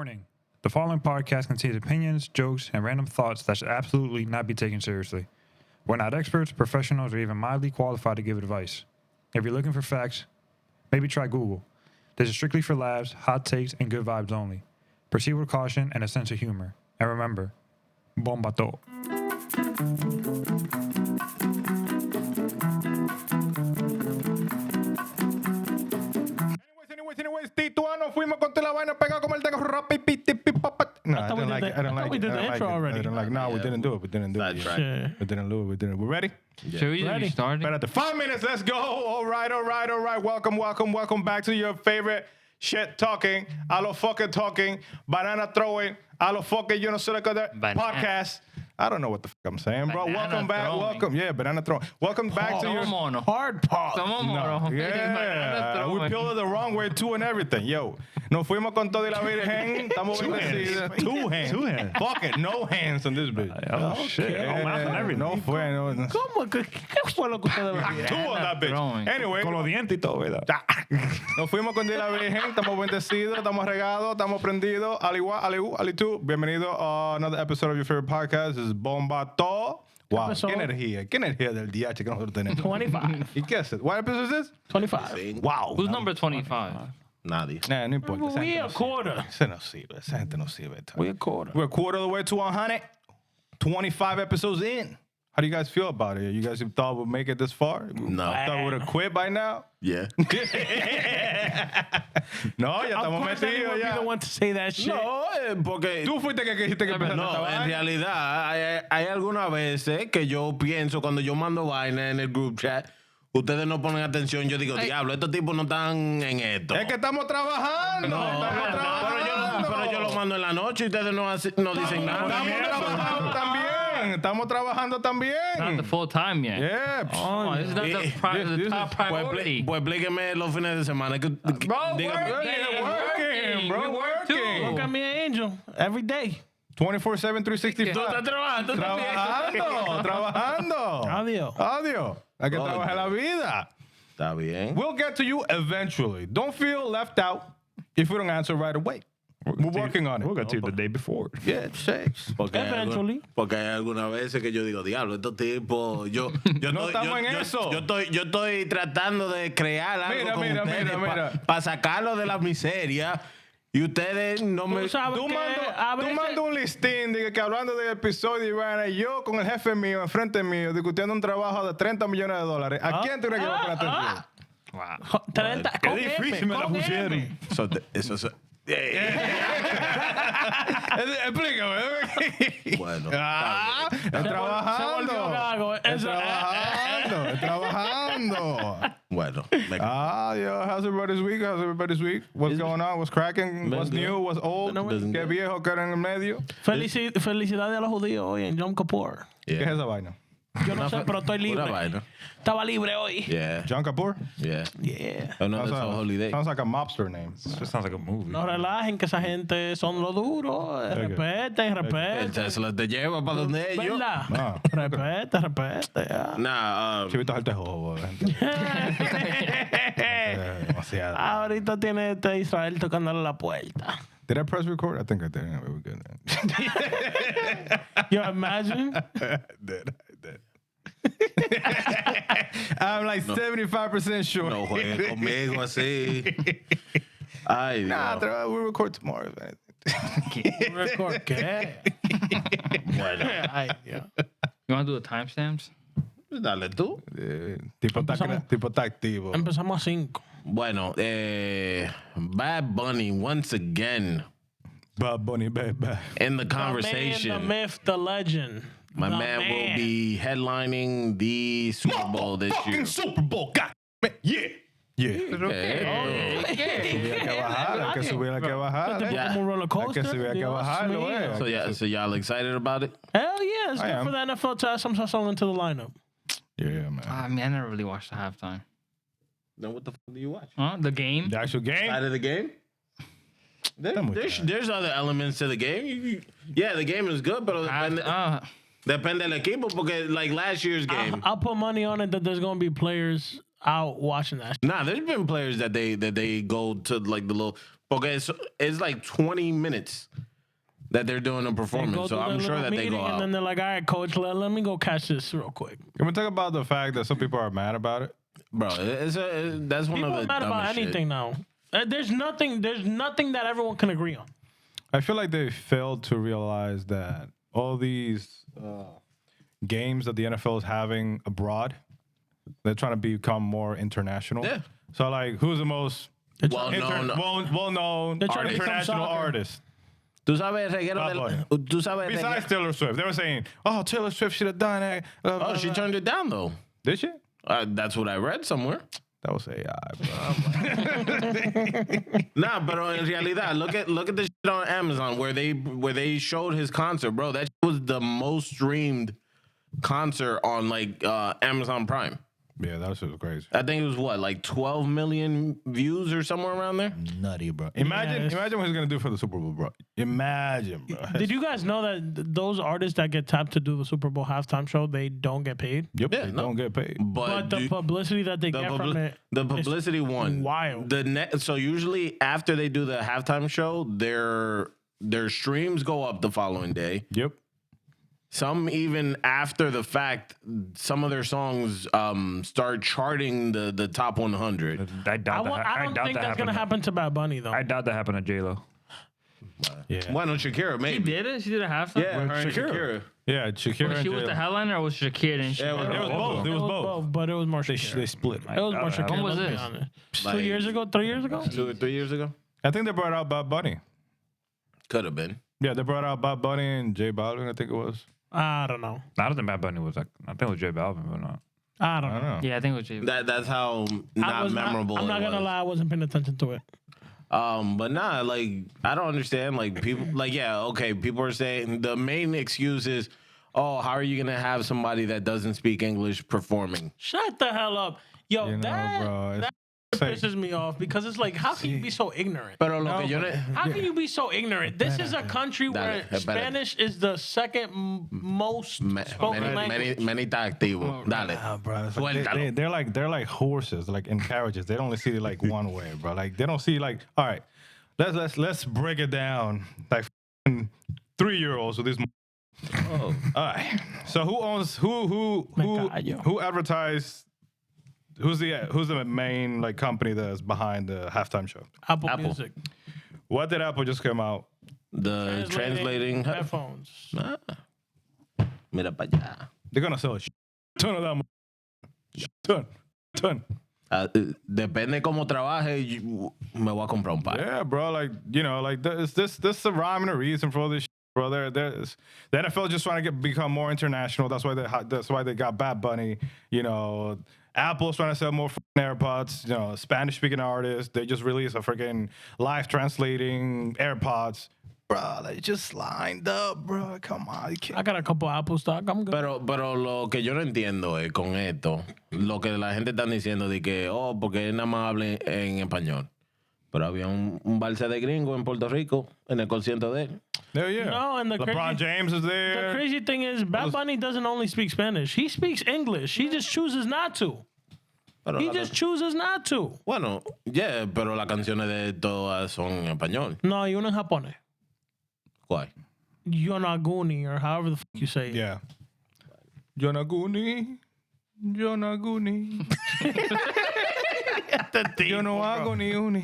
Warning. The following podcast contains opinions, jokes, and random thoughts that should absolutely not be taken seriously. We're not experts, professionals, or even mildly qualified to give advice. If you're looking for facts, maybe try Google. This is strictly for laughs, hot takes, and good vibes only. Proceed with caution and a sense of humor. And remember, Bomba'to. Anyways, Tito, nos fuimos con toda la vaina pegada como el de rap y piti pipapa. No, I don't like it. I don't like it. We did the intro already. No, we didn't do it. We didn't do it. Sure. We didn't do it. We didn't. We ready? Should we Ready. start? But after 5 minutes, let's go. All right. Welcome back to your favorite shit talking, a lo fucking talking, banana throwing, a lo fucking, you know, sort of podcast. I don't know what the fuck I'm saying, bro. Banana Welcome back. throwing. Banana throwing. Welcome back to your... Hard pop. Yeah, we peeled it the wrong way too and everything. Yo, nos fuimos con todo y la virgen. Estamos bendecidos. Two hands. Fuck it, no hands on this bitch. Oh, shit. I'm laughing everything. No fue, no. ¿Cómo? ¿Qué fue lo que ustedes vieron? Two on that bitch. Throwing. Anyway, Con los dientes y todo, ¿verdad? nos fuimos con Dios y la virgen. Estamos bendecidos, estamos regados, estamos prendidos. Al igual, ali tú. Bienvenido a another episode of your favorite podcast. This is Bomba'to. Wow, qué energía del DH que nosotros tenemos. 25. ¿Y qué es? What episode is this? 25. Wow. Who's number 25? Nadie. Nah, no importa. Esa We gente a no sirve. quarter. Esa gente no sirve. We a quarter. We're a quarter of the way to 100. 25 episodes in. How do you guys feel about it? You guys thought we'd make it this far? No. Thought we would have quit by now? Yeah. No, ya Of estamos course, Eddie metidos would be ya. the one to say that shit. No, porque... Tú fuiste que dijiste que empezaste No, esta en vaina. realidad, hay algunas veces que yo pienso, cuando yo mando vaina en el group chat, ustedes no ponen atención, yo digo, diablo, estos tipos no están en esto. Es que estamos trabajando. Pero yo lo mando en la noche y ustedes no dicen nada. Estamos trabajando también. Not the full time yet. Yeah. Oh, this is not the top priority. Pues explíqueme los fines de semana. Bro, working, bro, You work working. too. Look at me, Angel. Every day. 24/7, 365. Tú estás trabajando también. Trabajando. Adiós. Hay que trabajar la vida. Está bien. We'll get to you eventually. Don't feel left out if we don't answer right away. We're working on it. We'll get to you the day before. Yeah, shakes. Porque Eventually. Porque hay algunas veces que yo digo, diablo, estos tipos, No estamos en eso. Yo estoy tratando de crear algo Mira, con ustedes para sacarlo de la miseria y ustedes no me... Tú sabes Tú que a veces... mandas un listín de que hablando del episodio y vaina, yo con el jefe mío, enfrente mío, discutiendo un trabajo de $30 millones. ¿A quién tú crees que va a poner atención? Wow. 30. Qué con difícil M, me la con pusieron. M. Eso Explícame. bueno. Es trabajando. Se volvió gago. Es trabajando. Bueno. Yo, how's everybody's week? What's going on? What's cracking? What's new? What's old? ¿Qué viejo que era en el medio? Felicidades a los judíos hoy en Yom Kippur. ¿Qué es esa vaina? Yo no sé, pero estoy libre. Una vaina. Estaba libre hoy. Yeah. John Kapoor? Yeah. Yeah. Another holiday. Sounds like a mobster name. It sounds like a movie. No relajen, que esa gente son lo duro. Respeten. El Tesla te lleva para donde ellos. ¿Verdad? Ah. Respete. Ya. Nah, Chivito al tejo. Demasiado. Ahorita tiene Israel tocándole la puerta. Did I press record? I think I did. Anyway, we're good. You imagine? I did. I'm like 75% sure. no juegues conmigo así. Ay, Nah, Dios. we'll record tomorrow. If anything. ¿Record qué? Bueno. Ay, Dios. You want to do the timestamps? Dale tú. Tipo está activo. Empezamos a 5. Bueno, Bad Bunny once again Bad Bunny, bad. in the The conversation. myth, the legend. My The man will be headlining the Super Bowl this year. Super Bowl, God. Yeah. Okay. Hay que subir, hay que bajar. Tipo como un roller Hay coaster. que subir, hay que Dios bajarlo, mío. So y'all excited about it? Hell yeah, it's I good am. for the NFL to add some song into the lineup. Yeah, man. I mean, I never really watched the halftime. Then what the fuck do you watch? Huh? The game? The actual game? Out of the game? There's other elements to the game. Yeah, the game is good, but depende del equipo, porque like last year's game. I'll put money on it that there's gonna be players out watching that. Nah, there's been players that they go to like the little Porque it's like 20 minutes that they're doing a performance. So I'm sure that they go out. And then they're like, all right, coach, let me go catch this real quick. Can we talk about the fact that some people are mad about it? Bro, that's one People of the are mad about dumbest anything shit. now. There's nothing that everyone can agree on. I feel like they failed to realize that all these games that the NFL is having abroad, they're trying to become more international. Yeah. So, like, who's the most well-known They're trying to become international soccer. artist? Tú sabes, Besides Taylor Swift. They were saying, oh, Taylor Swift should have done it. Oh, she turned it down, though. Did she? That's what I read somewhere. That was AI, bro. Nah, but in realidad, look at the shit on Amazon where they showed his concert, bro. That shit was the most streamed concert on like Amazon Prime. Yeah, that shit was crazy. I think it was what, like 12 million views or somewhere around there. Nutty, bro. Imagine what he's gonna do for the Super Bowl, bro. Imagine, bro. Did you guys know that those artists that get tapped to do the Super Bowl halftime show, they don't get paid? Yep, Yeah, they no. don't get paid. But the publicity that they get from it, the publicity one, wild. So usually after they do the halftime show, their streams go up the following day. Yep. Some even after the fact, some of their songs start charting the top 100. I doubt that. I don't think that's gonna happen to Bad Bunny though. I doubt that happened to J-Lo. Yeah. Why not Shakira? She Maybe. did it? She did a halftime? Yeah, her and Shakira. Yeah, Shakira. Was she and was the J-Lo. headliner or was Shakira and Yeah, It was both. It was both. But it was more They Shakira. split. It was more Shakira. When was let's be this? honest. Like- 2 years ago? 3 years ago? 2 or 3 years ago. I think they brought out Bad Bunny. Could have been. Yeah, they brought out Bad Bunny and J Balvin, I think it was. I don't know. I don't think Bad Bunny was like. I think it was J Balvin, but not. I don't I know. don't know. Yeah, I think it was J. That's how not memorable. I'm not it gonna was. lie, I wasn't paying attention to it. But nah, like I don't understand. Like people, like yeah, okay. People are saying the main excuse is, oh, how are you gonna have somebody that doesn't speak English performing? Shut the hell up. Yo, You know, bro, that pisses me off because it's like, how can you be so ignorant? Pero lo que yo ne- How can you be so ignorant? This is a country where Dale, espérate. Spanish is the second most spoken language. many está activo. Dale. Nah, bro. It's Suéltalo. they're like horses, like in carriages. They only see it like one way, bro. Like they don't see like, all right, let's break it down. Like 3-year-olds with these. Oh. All right. So who owns who advertised? Who's the main like company that's behind the halftime show? Apple Apple. Music. What did Apple just come out? The translating. headphones. Ah. Mira para allá. They're gonna sell a ton of that. Ton. Depende cómo trabaje, me voy a comprar un par. Yeah, bro. Like like this a rhyme and a reason for all this. Bro, the NFL just trying to become more international. That's why they got Bad Bunny. Apple's trying to sell more AirPods. Spanish speaking artists. They just released a freaking live translating AirPods. Bro, they just lined up, bro. Come on, you can't. I got a couple Apple stock. I'm good. Pero lo que yo no entiendo es con esto, lo que la gente está diciendo de que, porque él nada más habla en español. Pero había un balsa de gringo en Puerto Rico en el concierto de él. Hell yeah. No, and the LeBron James is The there. crazy thing is, Bad Bunny doesn't only speak Spanish. He speaks English. He just chooses not to. Pero He la just chooses not to. Bueno, yeah, pero las canciones de él todas son en español. No, y uno en japonés. ¿Cuál? Yonaguni, or however the fuck you say it. Yeah. Yonaguni. Yo no hago ni uni.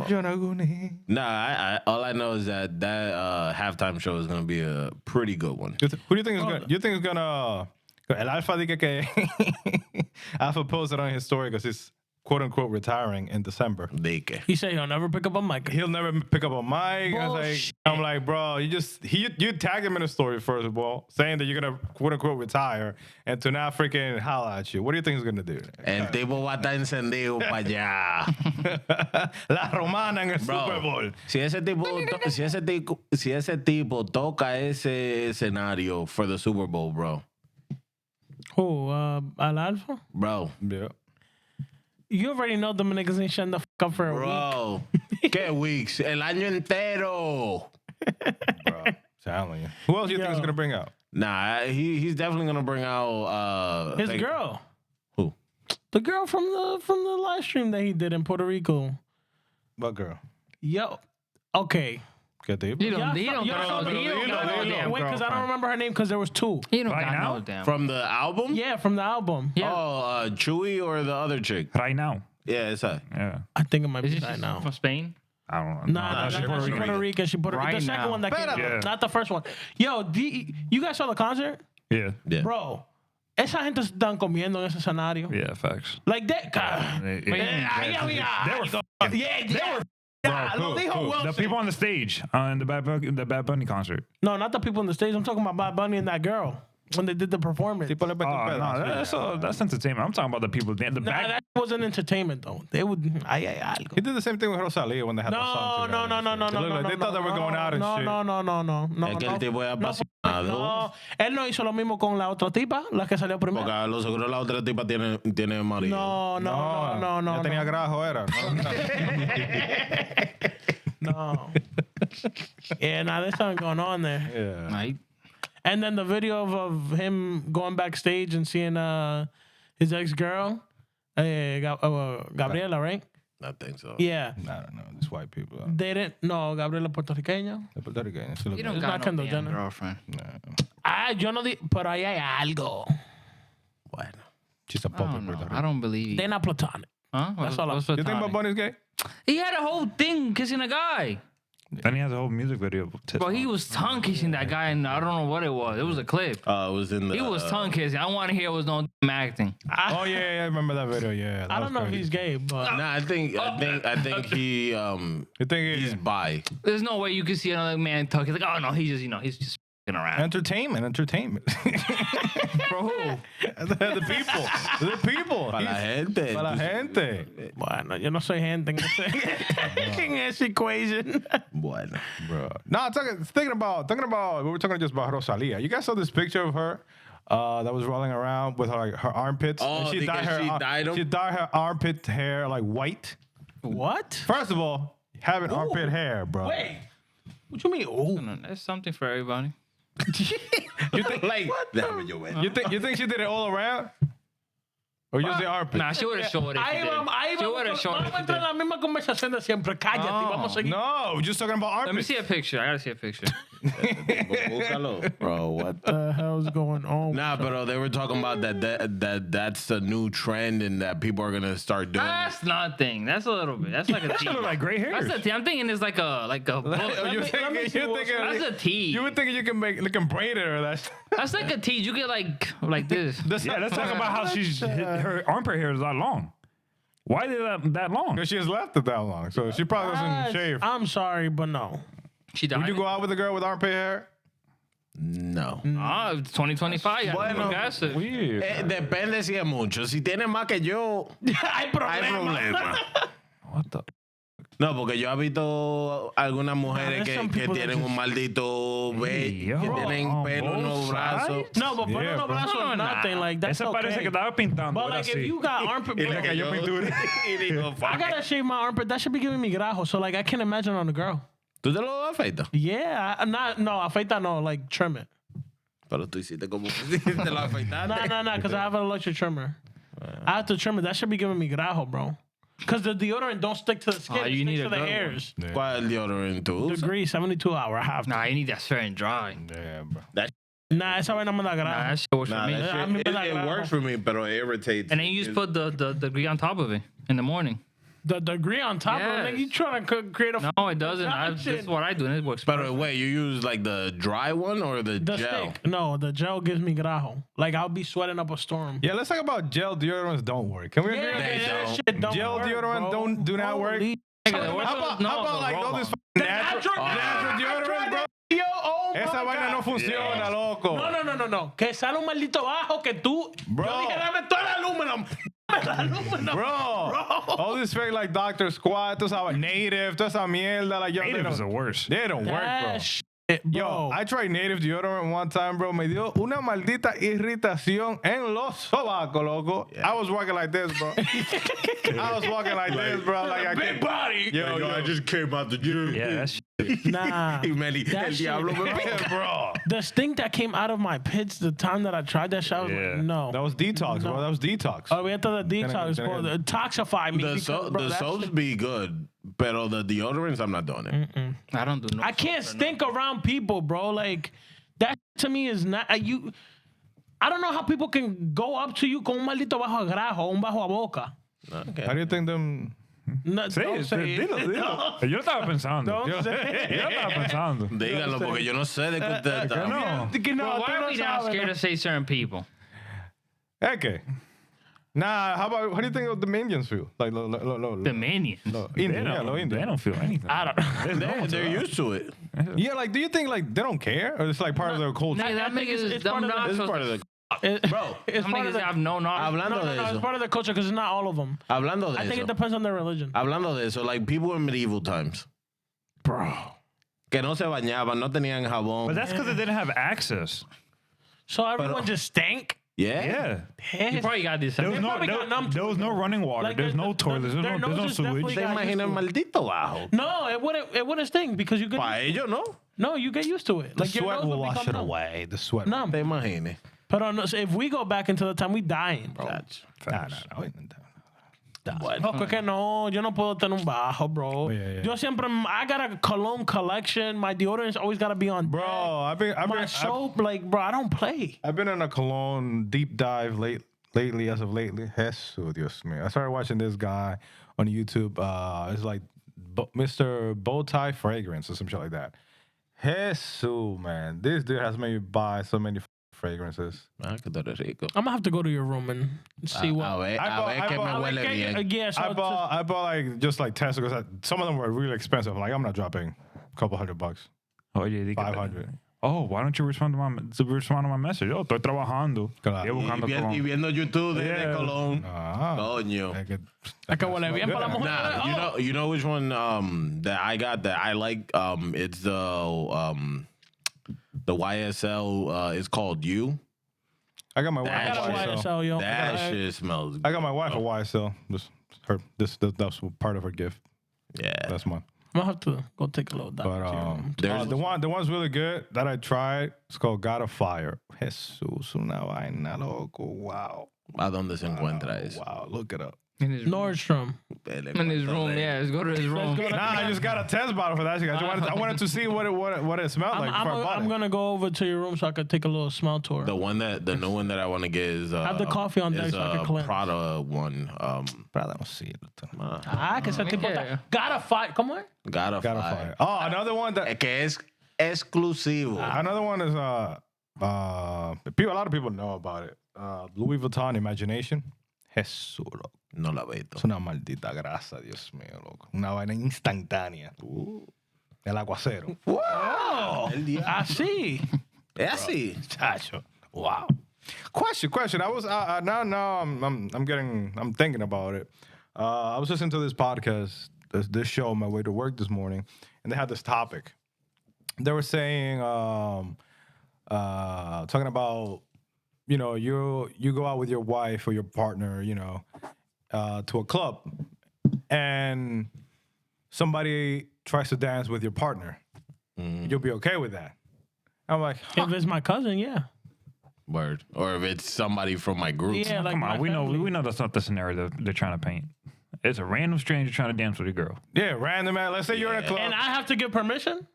Yonaguni. Nah, all I know is that halftime show is going to be a pretty good one. Who do you think is gonna? You think is gonna? El Alfa dice que Alfa posted on his story because he's quote unquote retiring in December. ¿De qué? He said he'll never pick up a mic. He'll never pick up a mic. Bullshit. I'm like, bro, you tagged him in the story first of all, saying that you're gonna quote unquote retire, and to now freaking holla at you. What do you think he's gonna do? El tipo va a estar encendido para allá. La Romana en el Bro, Super Bowl. si ese tipo toca ese escenario for the Super Bowl, bro. Who? Al Alfa? Bro. Yeah. You already know them niggas ain't shutting the fuck up for a week. Bro. ¿Qué weeks? El año entero. Bro, telling you. Who else do you think is gonna bring out? Nah, he's definitely gonna bring out His girl. Who? The girl from the live stream that he did in Puerto Rico. What girl? Yo, okay. ¿Qué tipo? He don't got no damn Wait, because I don't remember her name because there was two. He don't Right got now? no damn. From the album? Yeah, from the album. Yeah. Oh, Chewy or the other chick? Right now. Yeah, esa. Yeah. I think it might Is be she right now. from Spain? I don't know. Nah, she's she's Puerto Rican. Puerto Rican. She Puerto Rican. Right The second now. one that came out, Yeah. not the first one. Yo, you guys saw the concert? Yeah. Yeah. Bro, esa gente se están comiendo en ese escenario. Yeah, facts. Like that. They Lo dijo Wilson. The people on the stage on the Bad Bunny concert. No, not the people on the stage. I'm talking about Bad Bunny and that girl when they did the performance. Tipo le metió un pedazo. No, that's entertainment. I'm talking about the people. The Nah, back. that wasn't entertainment though. They would. Ay, algo. He did the same thing with Rosalia when they had the song No. together. They thought they were going out and shit. No. Es que el tipo es apasionado. No, él no hizo lo mismo con la otra tipa, la que salió primero. Porque a lo seguro la otra tipa tiene marido. No. Ya tenía grajo, era. No. Yeah, nah, there's something going on there. Yeah. Right. And then the video of him going backstage and seeing his ex-girl, Gabriela, right? I think so. Yeah. I don't know. These white people. They didn't. No, Gabriela Puertorriqueña. De Puerto Rico, eso es lo You que- don't It's got not no Kendall damn Jenner. girlfriend. Yo no di, pero ahí hay algo. Bueno. She's a I puppet don't know. Puerto I Rico. don't believe They're it. not platonic. Huh? That's all What's You think platonic? Bad Bunny's gay? He had a whole thing kissing a guy. Then he has a whole music video. Bro, he was tongue kissing that guy, and I don't know what it was. It was a clip. It was in the. He was tongue kissing. I want to hear it was no damn acting. Oh yeah, I remember that video. Yeah, I don't know if he's gay, but Nah, I think he You think he's bi. There's no way you could see another man talking like, oh no, he's just f***ing around. entertainment? For who? The people. Para la gente. Para la gente. bueno, yo no soy gente en ese equation. Bueno. Bro. No, thinking about we were talking just about Rosalia. You guys saw this picture of her that was rolling around with her armpits. Oh, And she dyed them? She dyed her armpit hair like white. What? First of all, having armpit hair, bro. Wait. What you mean? Oh, No, there's something for everybody. You think Like, déjame yo ver. you think she did it all around? Or just the armpit? Nah, she would have showed it. Ahí She would have vamos, showed vamos a entrar en it. la misma conversación de siempre. Cállate, No, vamos a seguir. No, just talking about armpits. Let me see a picture. I gotta see a picture. Búscalo. Bro, what the hell's going on? Nah, but they were talking about that's a new trend and that people are gonna start doing. That's nothing. That's a little bit. That's like a T. Look like gray hairs. That's a T. I'm thinking it's like a book. You would think you can braid it or that. That's like a T. You get like this. Yeah, let's talk about how her armpit hair is that long. Why is that long? Because she has left it that long, so she probably doesn't shave. I'm sorry, but no. She died. Would you go out with a girl with armpit hair? No. Ah, 2025. Bueno, Weird. Depende si es mucho. Si tiene más que yo, Hay hay problema. What the? No, porque yo he visto algunas mujeres there's some que people that tienen un maldito vello, que yo, tienen on pelo en los both brazos. sides? No, but Yeah, poniendo bro. brazos No, is nothing. Like, that's Esa parece okay. que estaba pintando. But era like, if así. you got armpit, Y le cayó pintura. Y dijo, I fuck gotta it. shave my armpit. That should be giving me grajo. So like, I can't imagine on a girl. ¿Tú te lo afeitas? Yeah, no, afeita no, like trim it. Pero tú hiciste como que te lo afeitaste. No, because I have an electric trimmer. I have to trim it. That should be giving me grajo, bro. Because the deodorant don't stick to the skin. Oh, it you sticks need to a the good one. hairs. ¿Cuál deodorant tú usas? Degree 72 hour. I have to. Nah, you need that fair and dry. Yeah, bro. Nah, esa vaina me da Nah, grajo. that shit works Nah, for me. that I shit, mean, like, it works for me, pero it irritates. And then you just put the degree on top of it in the morning. The degree on top of it. Yes. You trying to create a No, it doesn't. This is what I do, and it works. But wait, you use like the dry one or the the gel? stick. No, the gel gives me grajo. Like I'll be sweating up a storm. Yeah, let's talk about gel deodorants don't work. Can we agree on They that? that don't. shit don't Gel work, deodorant bro. do not work? Holy- How about like all this natural deodorant, bro? Yo, oh my Esa vaina no God. funciona, loco. No. Que sale un maldito bajo que tú. Bro. Yo dije, dame todo el aluminum. Dame el aluminum. Bro, all this fake like Dr. Squad, tú sabes, native, toda esa mierda, like yo, Native is the worst. they don't work, bro. That shit, bro. Yo, I tried native deodorant one time, bro. Me dio una maldita irritación en los sobacos, loco. I was walking like this, bro. I was walking like this, bro. Like I Big can't. body. Yo, I just came out the gym. Yeah, that's Nah. Y Meli, That el shit- diablo me pica. Bro, The stink that came out of my pits the time that I tried that shit, I was Yeah. like, no. that was detox, bro. That was detox. Oh, we had to the detox, Then bro. again. Detoxify me. The, because, bro, the that soaps shit- be good, pero the deodorants, I'm not doing it. I don't do no. I can't stink around people, bro. Like, that to me is not. You. I don't know how people can go up to you con un maldito bajo de grajo, un bajo a boca. Okay. How do you think them? No, Sí, don't say it. dilo. Yo estaba pensando. Don't say Yo it. estaba pensando. Díganlo, porque yo no sé de qué usted está. No. Que no, Bro, tú why no are we not sabes, scared no. to say certain people? Okay. Nah, how do you think the Indians feel? Like, The minions. Indian, yeah, They Indian. don't feel anything. I don't. They're used to it. Yeah, like, do you think like they don't care, or it's like part of their culture? Nah, that think niggas it's is part dumb of the- It's not part of the. Bro, It's Some part of niggas the. have no knowledge. hablando de It's eso. part of the culture because it's not all of them. Hablando de I think it eso. depends on their religion. Hablando de eso, like people in medieval times. Bro. Que no se bañaban, no tenían jabón. But that's because they didn't have access. So everyone just stank? Yeah. Yeah. You probably got this. There was no, probably got numb there was no running water. Like, There's no toilets. There's their no noses definitely sewage. ¿Te got used imaginas to it. maldito bajo? No, it wouldn't stink because you get Para ellos no. no, you get used to it. Like The your sweat nose will will wash become it numb. away. The sweat. Numb. Te imagines. But so if we go back into the time, we dying, bro. Nah. No, que no, yo no puedo tener un bajo, bro. Yeah. Yo siempre, I got a cologne collection. My deodorants always gotta be on. Bro, My soap, like, bro, I don't play. I've been in a Cologne deep dive lately. Jesus, Dios mío. I started watching this guy on YouTube. It's like Mr. Bowtie Fragrance or some shit like that. Jesus, man. This dude has made me buy so many fragrances. Ah, que tú eres rico. I'm gonna have to go to your room and see what. A ver I que me bought- huele bien. Yeah, so I bought like just like 10 because some of them were really expensive. I'm like, I'm not dropping a couple $100. Oh, yeah, 500. Oh, why don't you respond to my message? Oh, estoy trabajando. Claro. Estoy buscando Y cologne. viendo YouTube de Yeah. Cologne. Ah, Coño. Es que huele bien para la mujer. Nah, you know which one that I got that I like? It's the YSL. It's called You. I got my That wife I got a a YSL. YSL, yo. That shit smells. I got my wife a YSL. That's part of her gift. Yeah. That's mine. I'm gonna have to go take a little dive. But There's- the one's really good that I tried. It's called God of Fire. Jesus, una vaina loco. Wow. ¿A dónde se encuentra eso? Wow, look it up. In his room. Nordstrom. In his room, yeah. Let's go to his room. Nah, I just got a test bottle for that. I wanted to see what it smelled like before I bought I'm it. gonna go over to your room so I could take a little smell tour. The new one that I want to get is Have the coffee on deck is so I can a cleanse. Prada one. Prada, no sé. Que ese tipo yeah. gotta fight. ¿Cómo es? God God of Fire. Oh, another one that Que es exclusivo. another one is a lot of people know about it. Louis Vuitton Imagination. Jesus, loco. No la veo. Es una maldita grasa, Dios mío, loco. Una vaina instantánea. El aguacero. El diablo. Así. Es así. Chacho. Wow. Question. I was now I'm thinking about it. I was listening to this podcast, this show on my way to work this morning, and they had this topic. They were saying, talking about, you know, you go out with your wife or your partner, you know, to a club, and somebody tries to dance with your partner. You'll be okay with that. I'm like, If it's my cousin, yeah. Word. Or if it's somebody from my group. Yeah, like Come my on, we family. know that's not the scenario that they're trying to paint. It's a random stranger trying to dance with a girl. yeah, random man. Let's say you're in a club. And I have to give permission?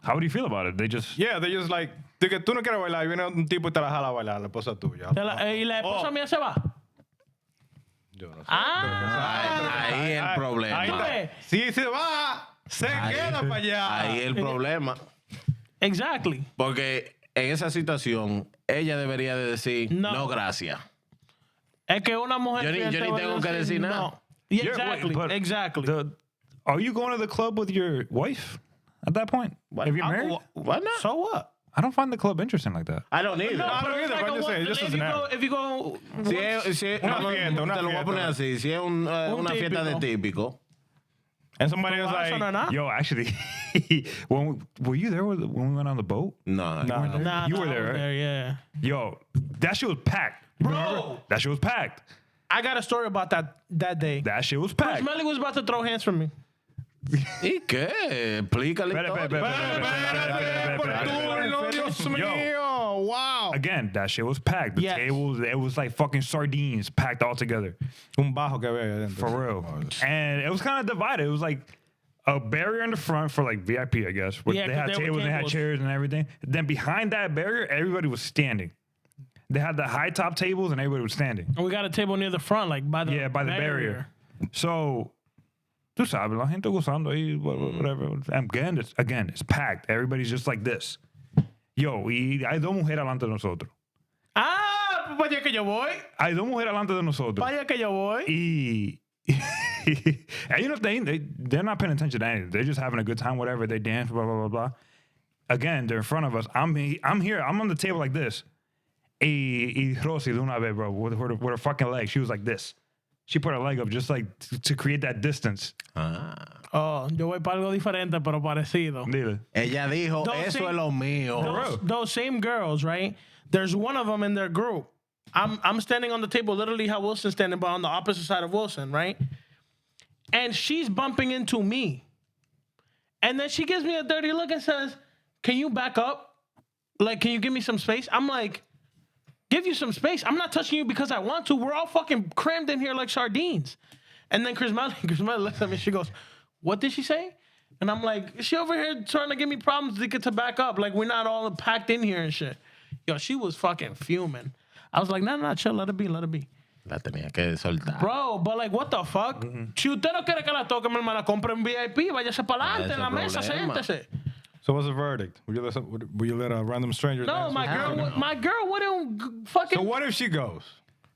How would you feel about it? They just Yeah, they just like, de que tú no quieres bailar y viene un tipo y te la jala a bailar, la esposa tuya. Y la esposa mía se va. Yo no sé. Ahí el problema. Ahí está. Si se va, se queda para allá. Ahí el problema. Exactly. Porque en esa situación, ella debería de decir, No. no gracias. Es que una mujer. Yo ni te va a tengo que decir nada. no. Yeah, Yeah, exactly. but Exactly. Are you going to the club with your wife at that point? If you're married? Why not? So what? I don't find the club interesting like that. I don't either. No, I don't But it's either, but I'm just saying, just if as you an go, average. if you go, Si es Una vamos, fiesta, una te lo voy a fiesta. poner así. Si es una fiesta de típico. And somebody was ¿Vas like, o no? Yo, actually, were you there when we went on the boat? No. Nah, You nah, were I there, was right? yeah. Yo, that shit was packed. You Bro. remember? That shit was packed. I got a story about that day. That shit was Chris packed. Melly was about to throw hands from me. ¿Y qué? Explícale. Dios mío. Wow. Again, that shit was packed. The Yes. tables, it was like fucking sardines packed all together. Un bajo que había adentro. For real. And it was kind of divided. It was like a barrier in the front for like VIP, I guess. Where Yeah, they 'cause had there were tables, they had tables. chairs and everything. Then behind that barrier, everybody was standing. They had the high top tables and everybody was standing. And we got a table near the front, like by the barrier. So, tú sabes, la gente gozando ahí, whatever. Again, it's packed. Everybody's just like this. Yo, y hay dos mujeres delante de nosotros. Ah, para allá que yo voy. Hay dos mujeres delante de nosotros. Para allá que yo voy. Y and you know, they're not paying attention to anything. They're just having a good time, whatever. They dance, blah, blah, blah, blah. Again, they're in front of us. I'm here. I'm on the table like this. Y Rosie, de una vez, bro, with her fucking leg. She was like this. She put her leg up just like to create that distance. Oh, yo voy para algo diferente, pero parecido. Dile. Ella dijo, Don't eso say- es lo mío. Those same girls, right? There's one of them in their group. I'm standing on the table, literally how Wilson's standing, but on the opposite side of Wilson, right? And she's bumping into me. And then she gives me a dirty look and says, "Can you back up? Like, can you give me some space?" I'm like, give you some space. I'm not touching you because I want to. We're all fucking crammed in here like sardines. And then Chris Melly looks at me. She goes, "What did she say?" And I'm like, she over here trying to give me problems to get to back up. Like, we're not all packed in here and shit. Yo, she was fucking fuming. I was like, no, chill, let it be. La tenía que soltar. Bro, but like, what the fuck? Si usted no quiere que la toque, mi hermana, compre un VIP, váyase para adelante en la mesa, problema. siéntese. So what's the verdict? Will you let a random stranger No, dance with you? my girl wouldn't fucking... So what if she goes?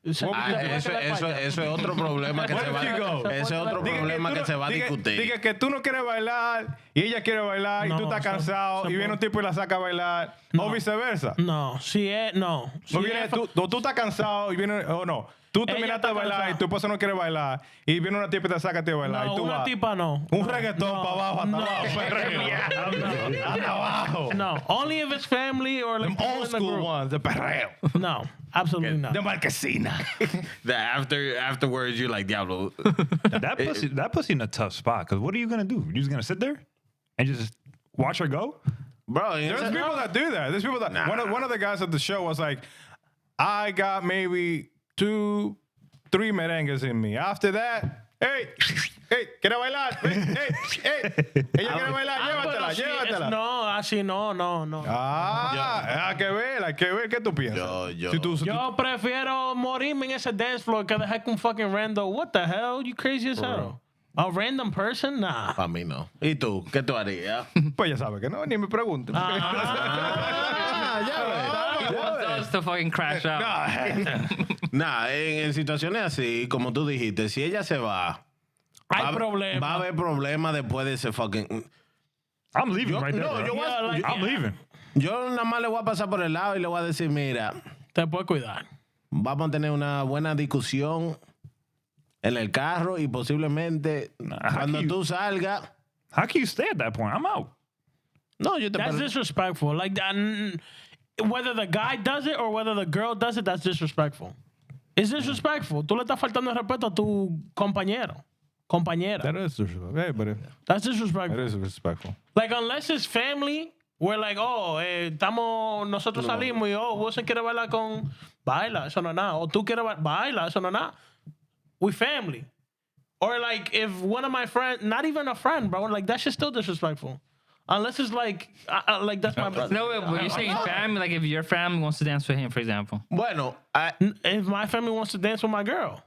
Eso Eso es otro problema que What se if she goes? va. Ese es otro problema que se va a discutir. Diga que tú no quieres bailar y ella quiere bailar y No, tú estás se- cansado se y viene un tipo y la saca a bailar o viceversa. No, si es... No. Si No viene, es- tú estás cansado y viene... O no. Tú Ella terminaste de está bailar cansada. y tu esposa no quiere bailar y viene una tipa y te saca a ti a bailar No, y tú una vas. tipa no. Un reggaetón para abajo, hasta No. abajo, perreo. Hasta abajo. No, only if it's family or like Them old people in the school group. ones, de perreo. No, absolutely not. De marquesina. That afterwards, you're like, Diablo. That pussy in a tough spot. Because what are you going to do? You're just going to sit there and just watch her go? Bro, There's people that do that. There's people that... One of the guys at the show was like, I got maybe 2-3 merengues in me. After that, hey, ¿quiere bailar? Hey. Ella quiere bailar, Pero sí, llévatela. no, así no. Hay que ver qué tú piensas. Yo- Si tú- Yo prefiero morirme en ese dance floor que dejar que un fucking random. What the hell? You crazy as hell. A random person? Nah. Para mí no. ¿Y tú? ¿Qué tú harías? Pues ya sabes que no, ni me preguntes. He wants us to fucking crash out. Nah, en situaciones así, como tú dijiste, si ella se va, Hay problema. va a haber problema después de ese fucking... I'm leaving right there. no, bro. yo voy a- Yeah, like- I'm leaving. Yo nada más le voy a pasar por el lado y le voy a decir, mira, Te puedes cuidar. vamos a tener una buena discusión en el carro y posiblemente cuando how you- tú salgas... How can you stay at that point? I'm out. No, yo te... That's disrespectful. Like that, whether the guy does it or whether the girl does it, that's disrespectful. It's disrespectful. Tú le estás faltando el respeto a tu compañero. Compañera. That is disrespectful. Hey, but That's that disrespectful. is respectful. Like, unless it's family, we're like, nosotros salimos y, Wilson quiere bailar con... Baila, eso no es nada. O tú quieres baila, eso no es nada. We family. Or like, if one of my friends, not even a friend, bro, like, that shit's still disrespectful. Unless it's like that's my brother. No, wait, but you're saying family, like if your family wants to dance with him, for example. Bueno, If my family wants to dance with my girl.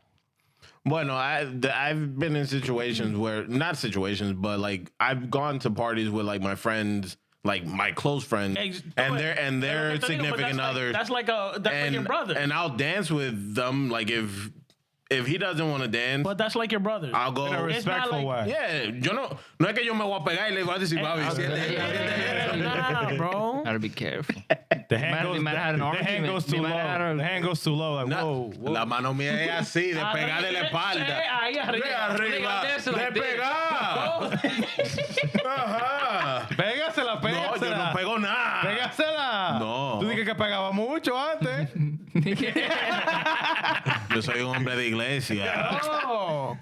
I've been in situations where, not situations, but like I've gone to parties with like my friends, like my close friends, and their significant others. That's like your brother. And I'll dance with them. Like if he doesn't want to dance, But that's like your brother. I'll go. In a It's not respectful like- way. Yeah, yo no es que yo me voy a pegar y le voy a decir, papi, siete. Nah, bro. Gotta be careful. The hand We might have an the hand argument. goes too We might have low. a- The hand goes too low. Like, whoa. La mano mía es así, de pegarle la espalda. Ahí arriba. De arriba, This de like this. pegar. Ajá. Pégasela, No, yo pégasela. no pego nada. Pégasela. No. Tú dijiste que pegaba mucho antes. Yo soy un hombre de iglesia. Oh.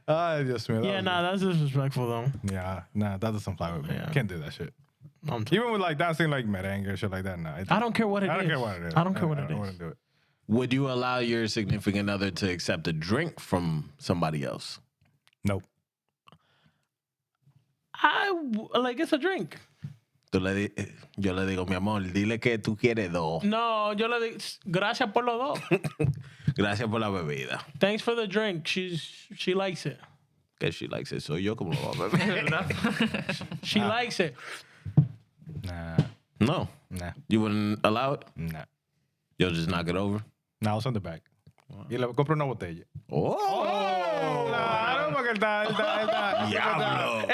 Ay, Dios mío. Yeah, nah, that's disrespectful though. Yeah, nah, that doesn't fly with me. Yeah. Can't do that shit. I'm Even with like dancing like merengue or shit like that, nah. I don't care what it is. I don't care what it is. I don't care what it I is. wouldn't do it. Would you allow your significant other to accept a drink from somebody else? Nope. Like it's a drink. Yo le digo, mi amor, dile que tú quieres dos. No, yo le digo, gracias por los dos. Gracias por la bebida. Thanks for the drink. She likes it. Que she likes it. Soy yo como lo voy a beber. She likes it. Nah. No. Nah. You wouldn't allow it? Nah. You'll just knock it over? Nah, I'll send it back. Y le compro una botella. Oh. Claro, porque él está. Diablo.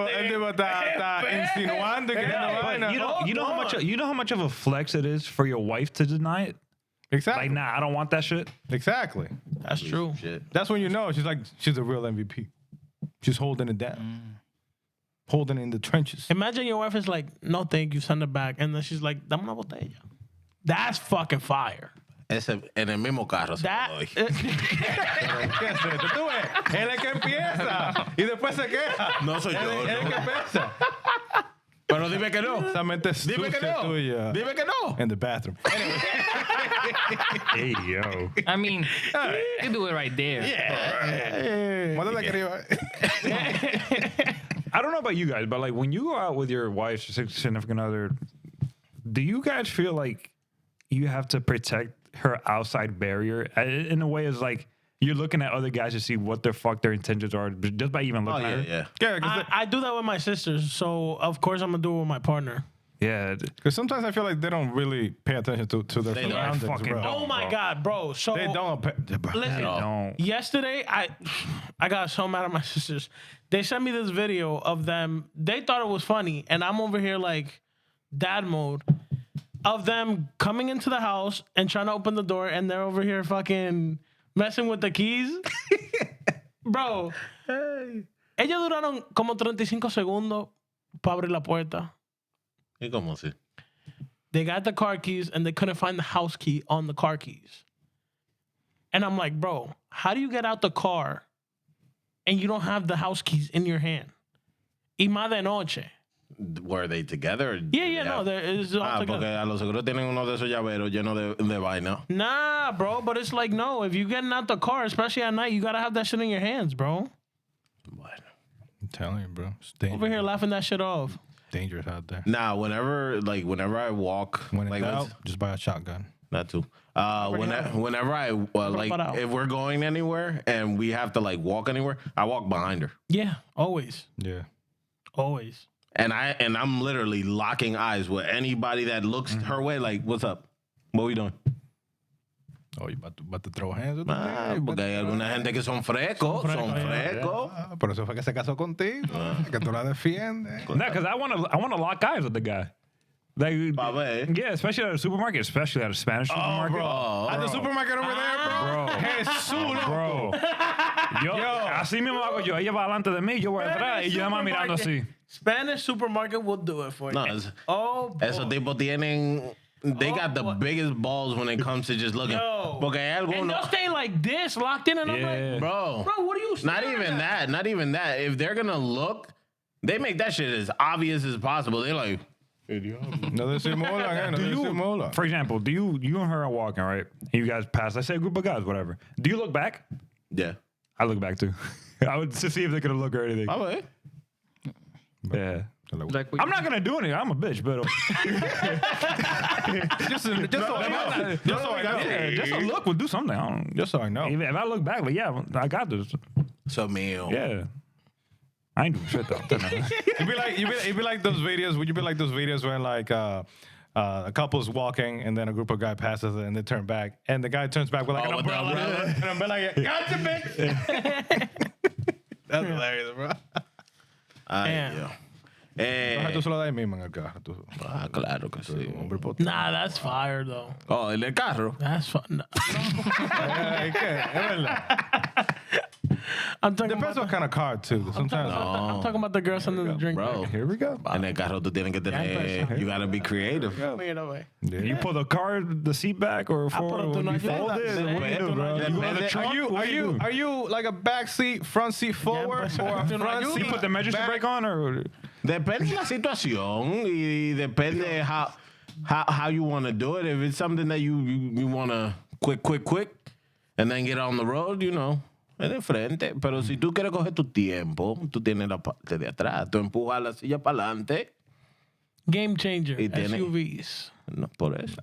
El tipo está insinuando que no vaina. You know how much of a flex it is for your wife to deny it? Exactly. Like, nah, I don't want that shit. Exactly. That's true. Shit. That's when you know she's a real MVP. She's holding it down. Holding it in the trenches. Imagine your wife is like, no, thank you, send it back. And then she's like, dame una botella. That's fucking fire. Ese, en el mismo carro se That, lo doy. ¿Qué es esto? Tú ves, él es el que empieza y después se queja. No soy yo, Él es el no. que empieza. Pero dime que no. Esa mente Dime que sucia no. tuya. Dime que no. In the bathroom. Hey, yo. I mean, you do it right there. Mándale que arriba. I don't know about you guys, but like when you go out with your wife's significant other, do you guys feel like you have to protect her outside barrier in a way? Is like you're looking at other guys to see what the fuck their intentions are just by even Oh, looking at yeah, her? yeah. I do that with my sisters, so of course I'm gonna do it with my partner. Yeah. Because sometimes I feel like they don't really pay attention to their They don't. surroundings, Fucking bro. don't. Oh my bro. God, bro. So They don't pay. listen, Don't. yesterday I got so mad at my sisters. They sent me this video of them. They thought it was funny, and I'm over here like dad mode of them coming into the house and trying to open the door, and they're over here fucking messing with the keys. Bro, ellos duraron como 35 segundos para abrir la puerta. ¿Y cómo así? They got the car keys and they couldn't find the house key on the car keys. And I'm like, bro, how do you get out the car and you don't have the house keys in your hand? Y más de noche. Were they together? Yeah, no, there is all Porque together. a lo seguro tienen uno de esos llaveros llenos de vaina. Nah, bro, but it's like, no, if you getting out the car, especially at night, you gotta have that shit in your hands, bro. Bueno. I'm telling you, bro. It's Over here laughing that shit off. dangerous out there. Nah, whenever I walk, When in like doubt, let's- just buy a shotgun. not too. Whenever I like, Preparado. if we're going anywhere and we have to like walk anywhere, I walk behind her, Yeah, always. Yeah. Always. and I'm literally locking eyes with anybody that looks her way. Like, what's up? What we doing? Oh, you about to throw hands with Ah, porque hay alguna gente que son frescos, son frescos. Por eso fue que se casó contigo, que tú la defiendes. No, because I want to lock eyes with the guy. Like, Pa' ver. yeah, especially at a supermarket, especially at a Spanish supermarket. bro. At the supermarket over there, bro. Bro. Jesús, Bro. Yo, así mismo hago yo. Ella va delante de mí, yo voy atrás y yo nada más mirando así. Spanish supermarket will do it for you. No, esos tipos tienen. They got the biggest balls when it comes to just looking. Yo. Porque hay And algunos. they'll stay like this, locked in, and I'm Yeah. like, Bro. bro, what are you Not staring even at? that. Not even that. If they're gonna look, they make that shit as obvious as possible. They're like, No disimulan, no disimulan. For example, do you and her are walking, right? And you guys pass, let's say a group of guys, whatever. Do you look back? yeah. I look back too. I would to see if they could look or anything. A ver. Yeah. Like, I'm not gonna do anything. I'm a bitch, but Just so I know. Just so I know. yeah, just a look would do something. I don't, Just so I know. if I look back, but yeah, I got this. So mío. Yeah. I ain't doing shit though. It'd be like those videos. Would you be like those videos where like a couple's walking and then a group of guys passes and they turn back and the guy turns back with like an with the umbrella. umbrella. An umbrella. Gotcha, bitch. That's hilarious, bro. Ay, Damn. Dios. Tú se lo das ahí mismo en el carro. Tú, Claro que sí. hombre potente. Nah, that's fire though. Oh, el del carro. That's fun. Ay, ¿qué? Es verdad. I'm talking Depends about what kind of car too. Sometimes. I'm talking about the girl sending the drink. Bro. Here we go. En el carro tú tienes que tener, you gotta be creative. Mira, güey. You pull the seat back or pero tú no you ayudas. fold it? What do you do, bro? You go in the trunk? Are you like a back seat, front seat forward, pues, or a tú no front ayudas. seat? You put the emergency brake on or? Depende de la situación y depende how you want to do it. If it's something that you want to quick, and then get on the road, you know, es de frente. Pero si tú quieres coger tu tiempo, tú tienes la parte de atrás. Tú empujas la silla para adelante. Game changer. Y tiene- SUVs. No, por eso.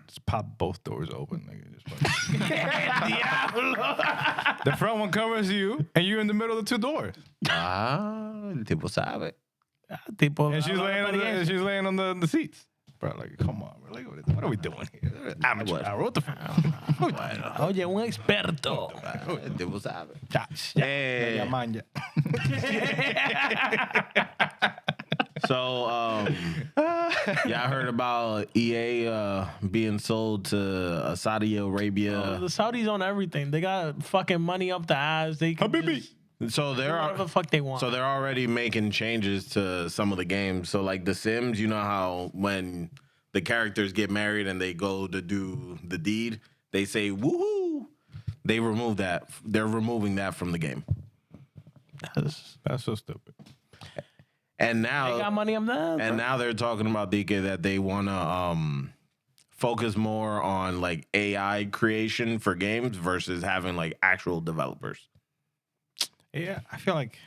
Just pop both doors open. Nigga. The front one covers you, and you're in the middle of the two doors. El tipo sabe. Tipo, And she's laying on the seats. Bro, like, come on, bro. Like, what are we doing here? Amateur hour. What the fuck? Oye, un experto. El tipo sabe. Yeah, man, yeah. So, y'all heard about EA being sold to Saudi Arabia. The Saudis own everything. They got fucking money up the ass. They can just So do whatever the fuck they want. So they're already making changes to some of the games. So like The Sims, you know how when the characters get married and they go to do the deed, they say woohoo. They remove that. They're removing that from the game. That's so stupid. And they now got money up there. and now they're talking about DK that they want to focus more on like AI creation for games versus having like actual developers. Yeah, I feel like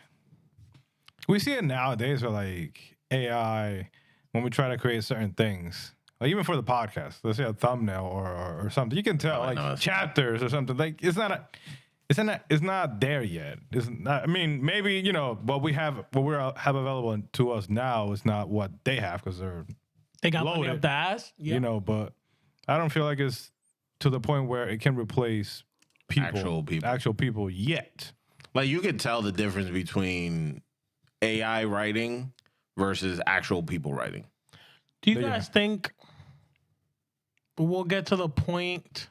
we see it nowadays with like AI when we try to create certain things. Like even for the podcast, let's say a thumbnail or something, you can tell I know, like it's chapters or something. Like it's not there yet. It's not, I mean, maybe you know what we have available to us now is not what they have because they got money loaded, up the ass. Yeah. you know. But I don't feel like it's to the point where it can replace Actual people yet. Like you could tell the difference between AI writing versus actual people writing. Do you guys think we'll get to the point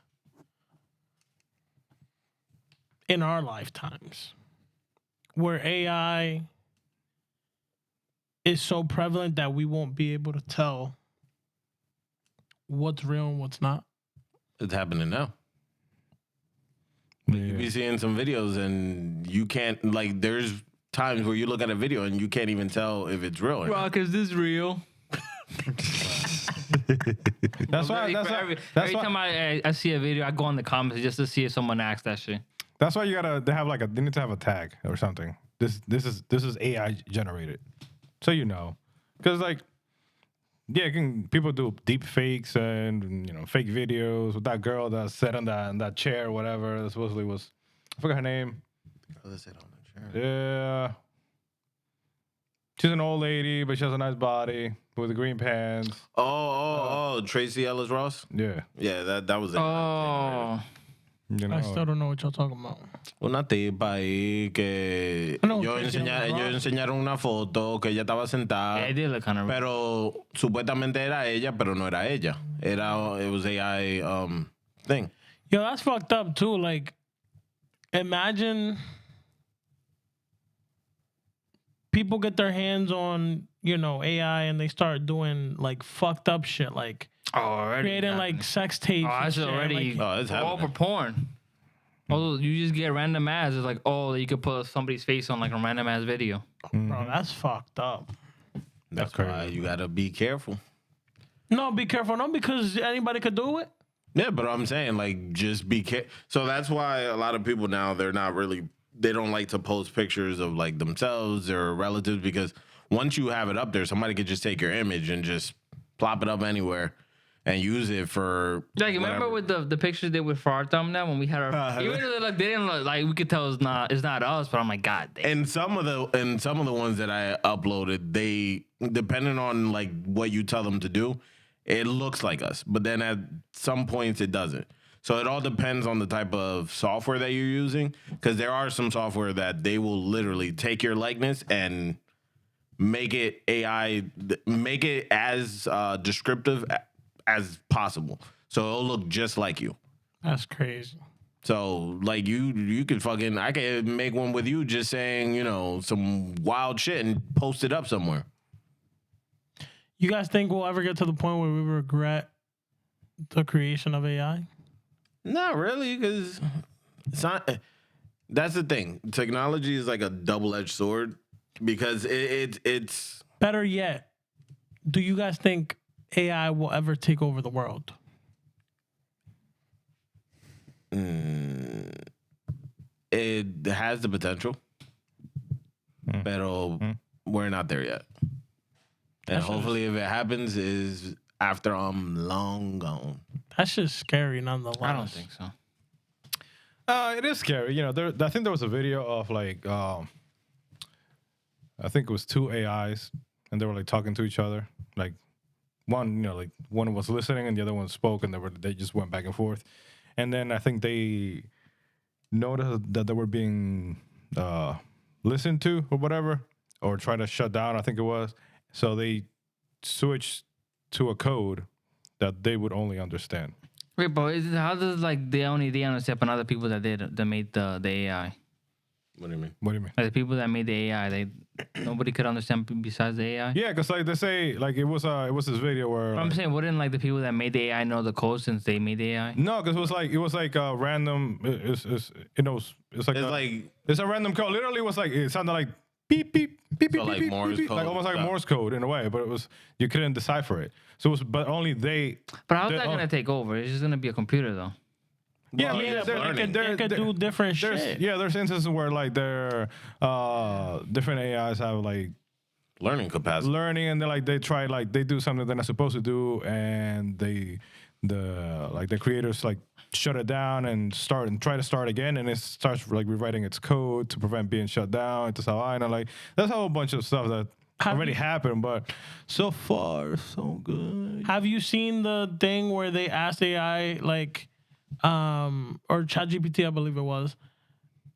in our lifetimes where AI is so prevalent that we won't be able to tell what's real and what's not? It's happening now. You be seeing some videos and you can't, like, there's times where you look at a video and you can't even tell if it's real or not. Rock, is this real? That's why. Every time I see a video, I go in the comments just to see if someone asks that shit. That's why they need to have a tag or something. This is AI generated, so you know, because like, yeah, people do deep fakes and you know fake videos with that girl that sat on that chair or whatever. That supposedly was, I forgot her name. Yeah, she's an old lady, but she has a nice body with the green pants. Oh, Tracy Ellis Ross? Yeah, that was it. Oh. you know. I still don't know what y'all talking about. Una tipa ahí que No, ellos Tracy Ellis Ross. enseñaron una foto que ella estaba sentada. Yeah, it did look kind of real. Pero supuestamente era ella, pero no era ella. It was AI thing. Yo, that's fucked up too. Like, imagine people get their hands on, you know, AI and they start doing like fucked up shit, like Already creating happening. like sex tapes. Oh, and that's shit, already like, it's all for happening. porn. Oh, you just get random ads. It's like, oh, you could put somebody's face on like a random ass video. bro, that's fucked up. That's why you gotta be careful. No, be careful. No, because anybody could do it. Yeah, but I'm saying like just be careful. So that's why a lot of people now they don't like to post pictures of like themselves or relatives because once you have it up there, somebody could just take your image and just plop it up anywhere and use it for. Like, remember with the pictures they did for our thumbnail when we had our even though they didn't look like we could tell it's not us, but I'm like, God damn. And some of the ones that I uploaded, they depending on like what you tell them to do, it looks like us. But then at some points it doesn't. So it all depends on the type of software that you're using. Because there are some software that they will literally take your likeness and make it AI, make it as descriptive as possible. So it'll look just like you. That's crazy. So like you could I could make one with you just saying, some wild shit and post it up somewhere. You guys think we'll ever get to the point where we regret the creation of AI? Not really, because it's not. That's the thing. Technology is like a double-edged sword because it's. Better yet, do you guys think AI will ever take over the world? It has the potential, pero we're not there yet. And hopefully, if it happens, is after I'm long gone. That's just scary, nonetheless. I don't think so. It is scary. I think there was a video of like, I think it was two AIs, and they were like talking to each other. Like one, like one was listening, and the other one spoke, and they just went back and forth. And then I think they noticed that they were being listened to or whatever, or trying to shut down. I think it was. So they switched to a code that they would only understand. Wait, but how does they understand other people that made the AI? What do you mean? What do you mean? Like the people that made the AI, nobody could understand besides the AI. Yeah, because like they say, like it was this video where I'm saying, wouldn't the people that made the AI know the code since they made the AI? no, because it was like a random. It's a random code. Literally, it sounded like beep beep beep beep So, like beep, Morse beep, code like almost like stuff. Morse code in a way, but you couldn't decipher it. So but only they. But how's that gonna take over? It's just gonna be a computer, though. Yeah, Well, Yeah, it's but learning. it could do different shit. there's instances where like different AIs have like Learning capacity. learning, and they do something they're not supposed to do, and the creators like shut it down and try to start again, and it starts like rewriting its code to prevent being shut down. That's a whole bunch of stuff that already happened, but so far so good. Have you seen the thing where they asked AI or ChatGPT, I believe it was,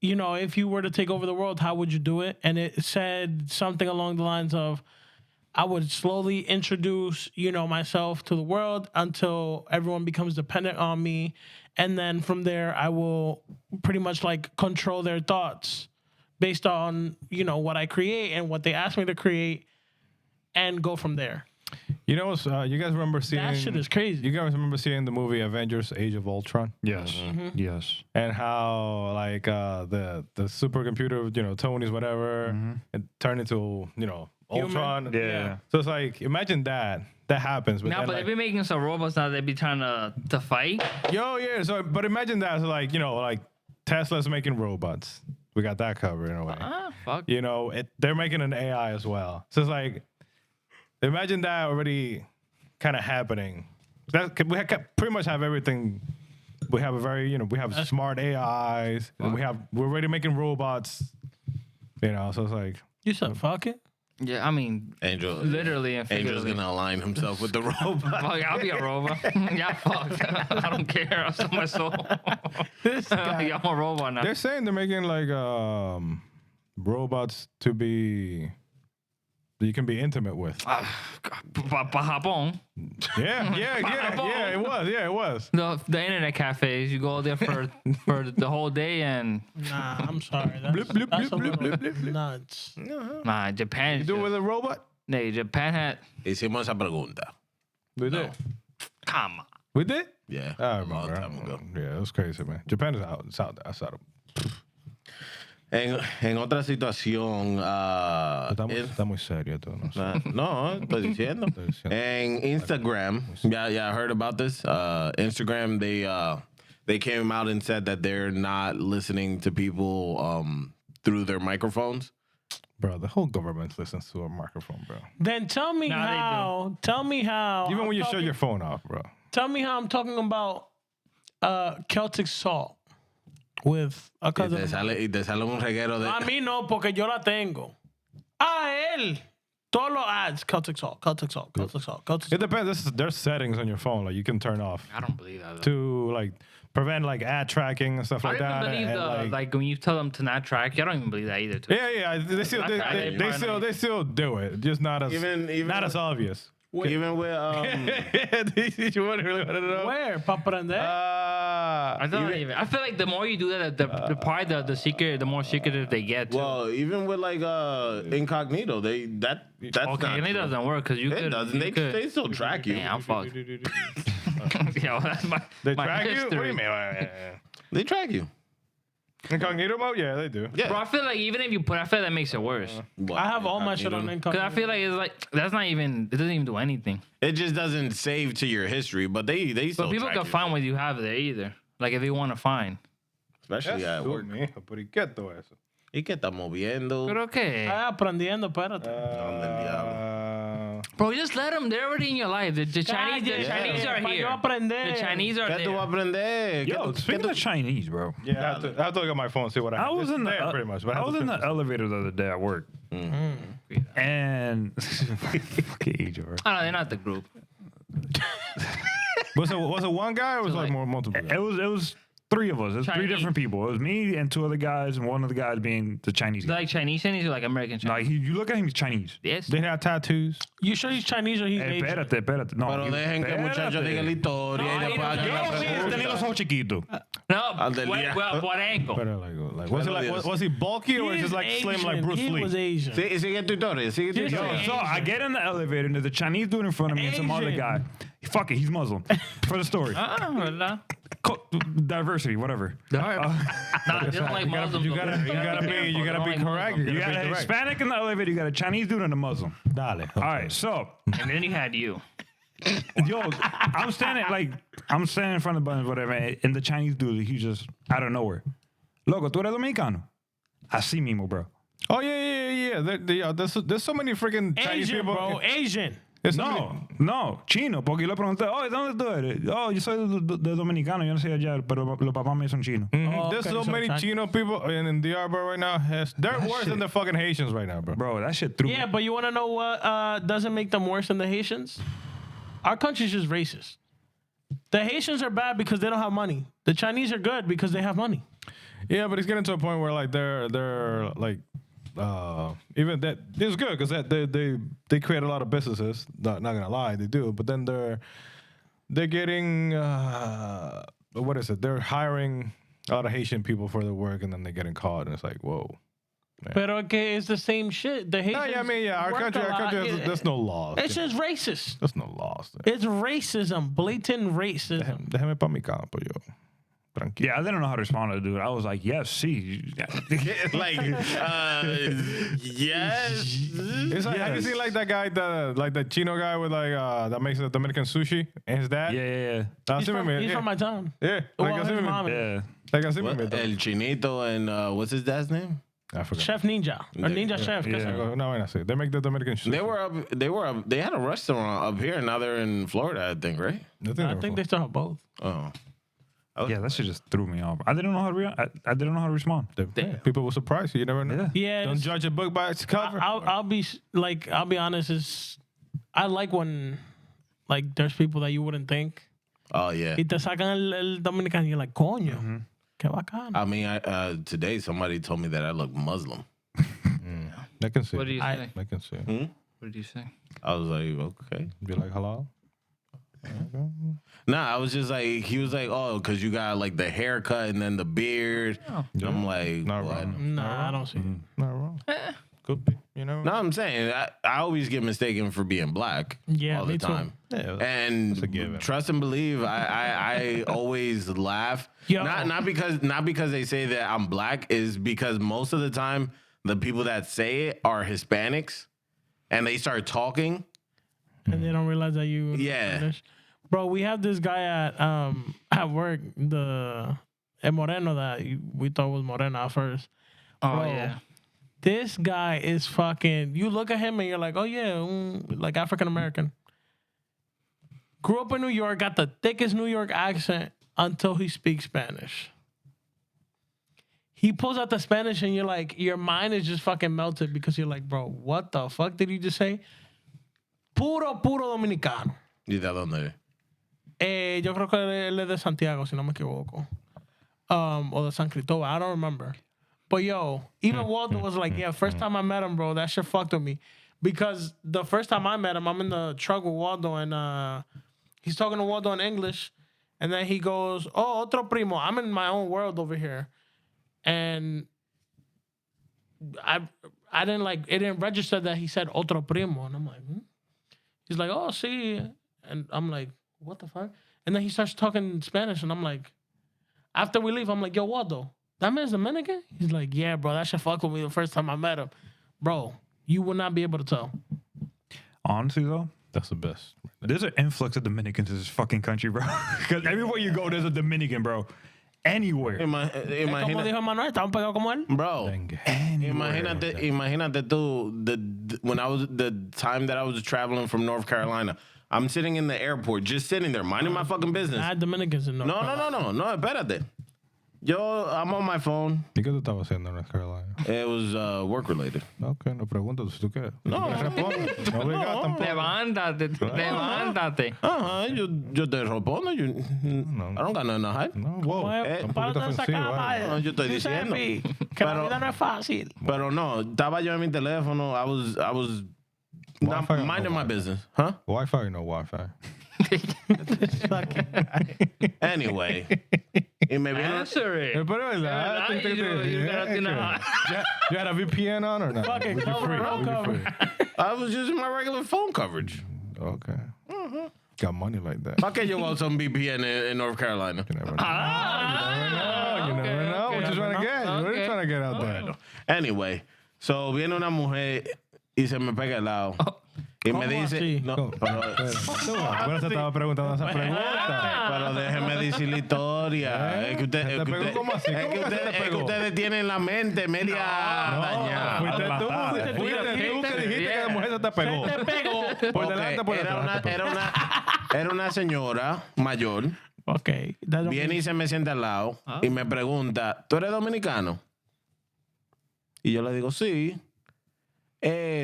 if you were to take over the world, how would you do it? And it said something along the lines of, I would slowly introduce, myself to the world until everyone becomes dependent on me. And then from there, I will pretty much control their thoughts based on, what I create and what they ask me to create, and go from there. You guys remember seeing That shit is crazy. You guys remember seeing the movie Avengers: Age of Ultron? Yes. Yes. And how the supercomputer, Tony's whatever, it turned into Ultron. Yeah. So it's like, imagine that happens. But Now, then, but they be making some robots now. They be trying to fight. yeah. So, but imagine that. So like Tesla's making robots. We got that covered in a way. Fuck. They're making an AI as well. So it's like, imagine that already kind of happening. We pretty much have everything. We have we have smart AIs. And we're already making robots. So it's like, You said fuck it? Yeah, I mean, Angel, literally and Angel's figuratively. gonna align himself with the robot. Fuck, I'll be a robot. Yeah, fuck. I don't care. I'll sell my soul. This guy. Yeah, I'm a robot now. they're saying they're making robots to be that you can be intimate with. Japón. Yeah, it was. The internet cafes, you go there for the whole day, and Nah, I'm sorry. That's a little nuts. nah, Japan. You do it with a robot? Nah, Japan had. Hicimos esa pregunta. We did. Come on. We did? Yeah, I a long remember. time ago. Yeah, it was crazy, man. Japan is outside of. En otra situación, Está muy serio todo, no sé. no, estoy diciendo. En Instagram, yeah, I heard about this. Instagram, they came out and said that they're not listening to people through their microphones. Bro, the whole government listens to a microphone, bro. Then tell me Nah, they how. Tell me how. Even I'm when you shut talking- your phone off, bro. Tell me how I'm talking about Celtic salt with a cousin. Y te sale un reguero de... A mí no, porque yo la tengo. Él. Todos los ads. Celtic salt, Celtic salt, Celtic salt, Celtic It salt. depends. There's settings on your phone like you can turn off I don't believe that. Though. to prevent like ad tracking and stuff I like don't that. even believe and, like when you tell them to not track. I don't even believe that either. Too. yeah. They still They they still do it. Just not as Even not as obvious. Even with You really wanted to know? Where? Pa aprender? I feel like the more you do that, the secret, the more secretive they get. Too. well, even with like incognito, that's okay, not it true. doesn't work because you It could. doesn't. They still track you. Damn, fuck. Yo, that's my. They my track you? history. What do you mean? They track you. Incognito mode? Yeah, they do. Yeah. Bro, I feel like even if you put, I feel like that makes it worse. What, I have all my shit on incognito? Because incognito. I feel like it's like that's not even. It doesn't even do anything. It just doesn't save to your history, but they still But people track can you. find what you have there either. Like if they want to find. Especially at work. Puriqueto eso. ¿Y qué está moviendo? Pero okay. Aprendiendo, espérate. ¿Dónde el diablo? Bro, just let them. They're already in your life. The Chinese, the Cállate, Chinese are pa' here. yo aprender. The Chinese are ¿Qué tú vas a there. aprender? Yo, speaking of Chinese, bro. Yeah, I have to look at my phone and see what I I have. was It's in the there pretty much. But I was in the the elevator the other day at work, and fucking age, bro. I don't know, they're not the group. was it one guy or was it like more multiple guys? It was three of us. It was three Chinese. different people. It was me and two other guys, and one of the guys being the Chinese They're guy. like Chinese or like American Chinese? Like you look at him, he's Chinese. Yes. They have tattoos. You sure he's Chinese or he's Asian? Espérate. No, Pero dejen que el muchacho diga la historia y después hagan la Yo sí pregunta. tenía los ojos chiquitos. No, Aldelia. well, Borenco. Better like was it like was he bulky or was he just like slim like Bruce He Lee? was Asian. Sigue tu historia. Sigue tu Yes, historia. So I get in the elevator, and there's a Chinese dude in front of me and some other Asian. guy. Fuck it, he's Muslim. For the story. Ah, ¿verdad? Diversity, whatever. Nah, they don't like Muslims. You gotta be correct. You got a Hispanic in the elevator, you got a Chinese dude and a Muslim. Dale. All right, so And then you had you. yo, I'm standing in front of the buttons, whatever, and the Chinese dude, he just out of nowhere. Loco, tú eres dominicano? Así mismo, bro. Oh yeah. There's so many freaking Chinese Asian, people. bro. Asian. There's so many- No, chino, porque yo le pregunté, oh, ¿dónde tú eres? Oh, yo soy de dominicano, yo no soy allá, pero los papás míos son chinos. Oh, There's okay, so so many Chinese. Chino people in DR, bro, right now. They're worse than the fucking Haitians right now, bro. Bro, that shit threw Yeah, me. but you want to know what doesn't make them worse than the Haitians? Our country's just racist. The Haitians are bad because they don't have money. The Chinese are good because they have money. Yeah, but it's getting to a point where like they're like even that it's good because they create a lot of businesses. Not gonna lie, they do. But then they're getting what is it? They're hiring a lot of Haitian people for their work, and then they're getting caught, and it's like, whoa. But okay, it's the same shit. The Haitians Our work country, a lot. there's no laws. It's just racist. There's no laws. There. It's racism, blatant racism. Déjame pa mi campo, yo. Tranquilo. Yeah, I didn't know how to respond to the dude. I was like, yes, see. Like, yes. It's like, have you seen like that guy, the Chino guy with like that makes the Dominican sushi and his dad? Yeah. He's from my town. Yeah, Well, like his mom. Yeah. Like así What, mismo. El Chinito and what's his dad's name? I forgot. Chef Ninja. Or Ninja Chef. Yeah. No, I see. They make the Dominican sushi. They had a restaurant up here. Now they're in Florida, I think, right? I think they still have both. Oh. Yeah, that shit just threw me off. I didn't know how to I didn't know how to respond. People will surprise you. You never know. Yeah. Yeah. Don't judge a book by its cover. I'll be honest. I like when like there's people that you wouldn't think. Oh, yeah. Y te sacan el dominicano. You're like, coño. Qué bacano. I mean, today somebody told me that I look Muslim. I can see. What do you say? I can see. What did you say? I was like, okay. You like halal? Nah, I was just like, he was like, oh, because you got like the haircut and then the beard. I'm like, Not what? wrong. Nah, I don't see it. Not wrong. Could be. You know. No, I'm saying I always get mistaken for being black. Yeah, all me the too. time. Yeah, And a given. trust and believe, I always laugh. Yo. Not because they say that I'm black, is because most of the time the people that say it are Hispanics, and they start talking. And they don't realize that you. Yeah. Spanish. Bro, we have this guy at work, El Moreno that we thought was Moreno at first. Oh, Bro, yeah. This guy is fucking. You look at him and you're like, oh yeah, like African American. Grew up in New York, got the thickest New York accent until he speaks Spanish. He pulls out the Spanish and you're like, your mind is just fucking melted because you're like, bro, what the fuck did you just say? Puro dominicano. ¿Y de dónde? Yo creo que él es de Santiago, si no me equivoco. O de San Cristóbal, I don't remember. But yo, even Walter was like, yeah, first time I met him, bro, that shit fucked with me. because the first time I met him, I'm in the truck with Waldo, and he's talking to Waldo in English, and then he goes, "Oh, otro primo." I'm in my own world over here, and I didn't like it. Didn't register that he said otro primo, and I'm like, He's like, "Oh, sí," and I'm like, "What the fuck?" And then he starts talking Spanish, and I'm like, after we leave, I'm like, "Yo, Waldo, that man's Dominican?" He's like, "Yeah, bro, that shit fucked with me the first time I met him, bro. You would not be able to tell." Honestly, though, That's the best. there's an influx of Dominicans in this fucking country, bro. Because everywhere you go, there's a Dominican, bro. Anywhere. Como Imagina, dijo Manuel, estamos pegados como él. bro. Anywhere. Imagínate tú, when I was the time that I was traveling from North Carolina, I'm sitting in the airport, just sitting there, minding my fucking business. I had Dominicans in North Carolina. No, espérate. I'm on my phone. ¿Y qué tú estabas haciendo en North Carolina? It was work related. Ok, no pregunto si tú quieres. No. No obligas tampoco. Levántate. Ajá, yo te respondo. I don't got nothing to hide. No, wow. Un poquito ofensivo. No, yo estoy diciendo. Que la vida no es fácil. Pero no, estaba yo en mi teléfono. I was not Wi-Fi or minding no my Wi-Fi? business. Huh? Wi-Fi or no Wi-Fi? Anyway. Y me viene... Answer it. Pero es verdad. You had a VPN on or not? Fuck it, Would you cover, free? no Would you cover. free? I was using my regular phone coverage. Okay. Got money like that. ¿Para qué yo voy a usar un VPN in North Carolina? You never know. You never know. What you trying to get? What are you trying to get out there? Anyway, so viene una mujer y se me pega al lado. Y me dice... así? No, pero... Bueno, se estaba preguntando esa pregunta. Pero déjeme decir la historia. Es que ¿Te pegó cómo así? ¿Cómo que se te pegó? ustedes tienen la mente media dañada. Fuiste tú que dijiste que la mujer se te pegó. Te pego. Por Ok, delante, por detrás. era una señora mayor. Ok. Viene y se me sienta al lado y me pregunta, ¿tú eres dominicano? Y yo le digo, sí.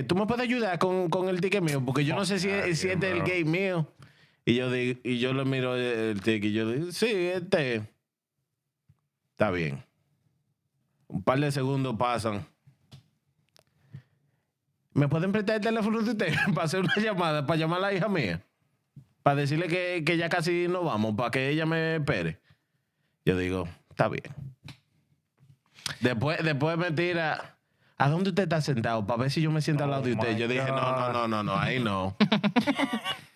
¿Tú me puedes ayudar con el ticket mío? Porque yo no sé si este es el gate mío. Y yo le miro el ticket y yo le digo, sí, está bien. Un par de segundos pasan. ¿Me pueden prestar el teléfono de usted para hacer una llamada, para llamar a la hija mía? Para decirle que ya casi nos vamos, para que ella me espere. Yo digo, está bien. Después me tira... ¿A dónde usted está sentado? Para ver si yo me siento al lado de usted. Yo dije, no, ahí no.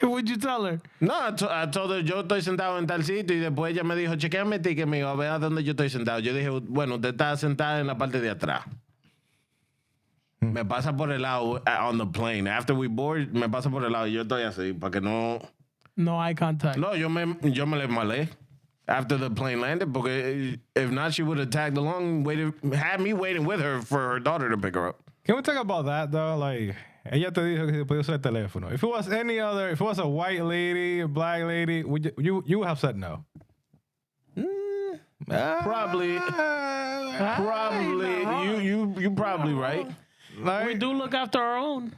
What'd you tell her? No, I told her, yo estoy sentado en tal sitio y después ella me dijo, chequeame el ticket mío, a ver a dónde yo estoy sentado. Yo dije, bueno, usted está sentada en la parte de atrás. Me pasa por el lado on the plane. After we board, me pasa por el lado y yo estoy así, para que no... No eye contact. No, yo me le malé. After the plane landed, porque if not, she would have tagged along, had me waiting with her for her daughter to pick her up. Can we talk about that though? Like, ella te dijo que podía usar el teléfono. If it was if it was a white lady, a black lady, you would have said no. Probably. You probably right. Like, We do look after our own.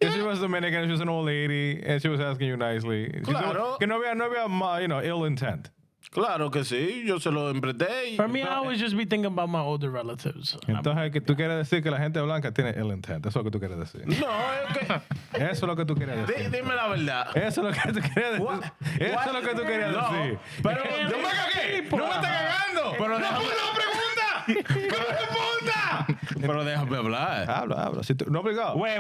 if she was Dominican, she was an old lady, and she was asking you nicely. Claro. Que no había, ill intent. Claro que sí, yo se lo empresté. For me, I always just be thinking about my older relatives. Entonces, que tú quieres decir que la gente blanca tiene ill intent. Eso es lo que tú quieres decir. No, es que... Eso es lo que tú quieres decir. Dime la verdad. Eso es lo que tú querías decir. Eso es lo que tú querías No, decir. pero... ¡No me cagué! ¡No me está cagando! Pero ¡No déjame- fue una pregunta! ¡Pero responda! Pero déjame hablar. Habla. Si tú, no obligado. Wait.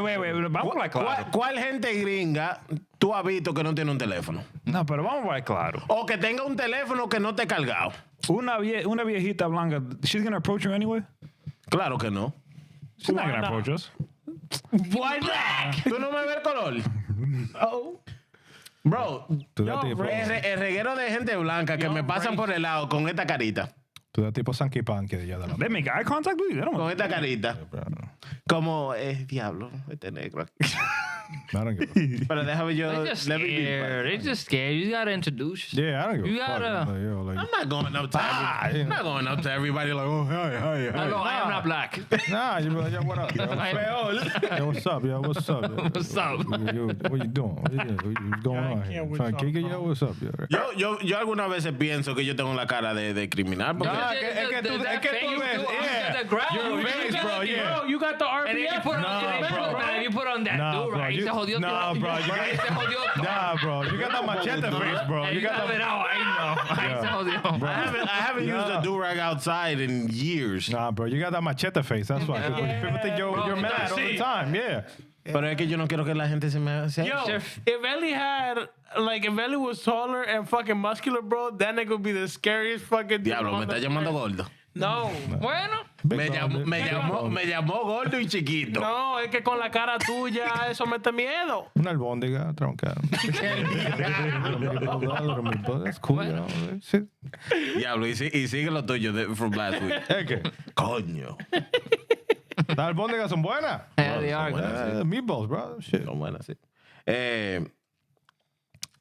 Vamos a hablar claro. ¿Cuál gente gringa tú has visto que no tiene un teléfono? No, pero vamos a hablar claro. O que tenga un teléfono que no esté cargado. Una viejita blanca, she's going to approach you anyway? Claro que no. She's not Why going to not? approach us. Why not? ¿Tú no me ves el color? Oh. Bro, Tú das Yo, tipo, el reguero de gente blanca que me pasan por el lado con esta carita. tú das tipo Sanky Panky de allá de la They make eye contact with you? They don't Con esta carita. Como, diablo, este negro aquí. I don't give a fuck. Pero déjame yo. They're just let me be scared. They're just scared. You gotta introduce. Yeah, I don't give You a fuck. gotta- Like, yo, like, I'm not going up to I'm not going up to everybody like, oh, hi. No, I am not black. nah, you be like, yo, what up? Yo, yo, what's up? Yo, what's up? Yo, What's up? Yo, what you doing? What's going on here? Trying to kick it? Yo, what's up? Yo, Yo algunas veces pienso que yo tengo la cara de criminal. Porque Nah, es que tú ves, yeah. Your face, bro, yeah. Bro, you got the And then you RBF. put on, Nah, bro. man, you put on that Nah, do bro, right. you- Se jodió nah, todo. bro, you Right, got- se jodió todo. Nah, bro, you got that machete face, bro. And You got have it that. out. I know. Ahí se jodió. I haven't used a do-rag outside in years. Nah, bro, you got that machete face. That's why. 'Cause people think you're mad all the time. Yeah. Pero es que yo no quiero que la gente se me se Yo, if Ellie if Ellie was taller and fucking muscular, bro, that nigga would be the scariest fucking dude Diablo, on me the está llamando planet. gordo. No. Bueno. Me llamó gordo y chiquito. No, es que con la cara tuya eso mete miedo. Una albóndiga, tronca. That's cool, you know. Shit. Diablo, y sigue lo tuyo from last week. Es que Coño. las albóndigas son buenas. Yeah, they are. Meatballs, bro. Shit. Son buenas, sí.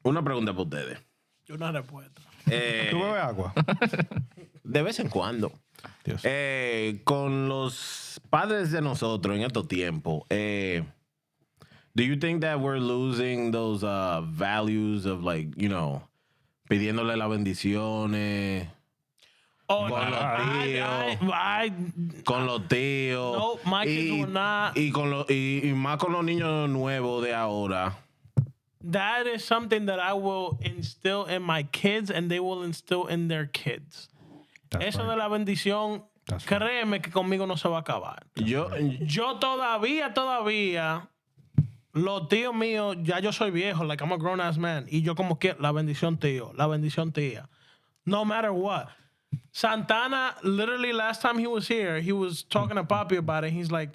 Una pregunta para ustedes. Yo no le puedo. ¿Tú bebes agua? De vez en cuando. Dios. Con los padres de nosotros en estos tiempos, do you think that we're losing those values of like, you know, pidiéndole las bendiciones Oh, con los tíos? Con los tíos. No, my kids will not. Y más con los niños nuevos de ahora. That is something that I will instill in my kids and they will instill in their kids. That's Eso right. de la bendición, That's right. créeme que conmigo no se va a acabar. Yo Todavía, los tíos míos, ya yo soy viejo, like I'm a grown ass man, y yo como que la bendición tío, la bendición tía. No matter what. Santana, literally last time he was here, he was talking to Papi about it. He's like,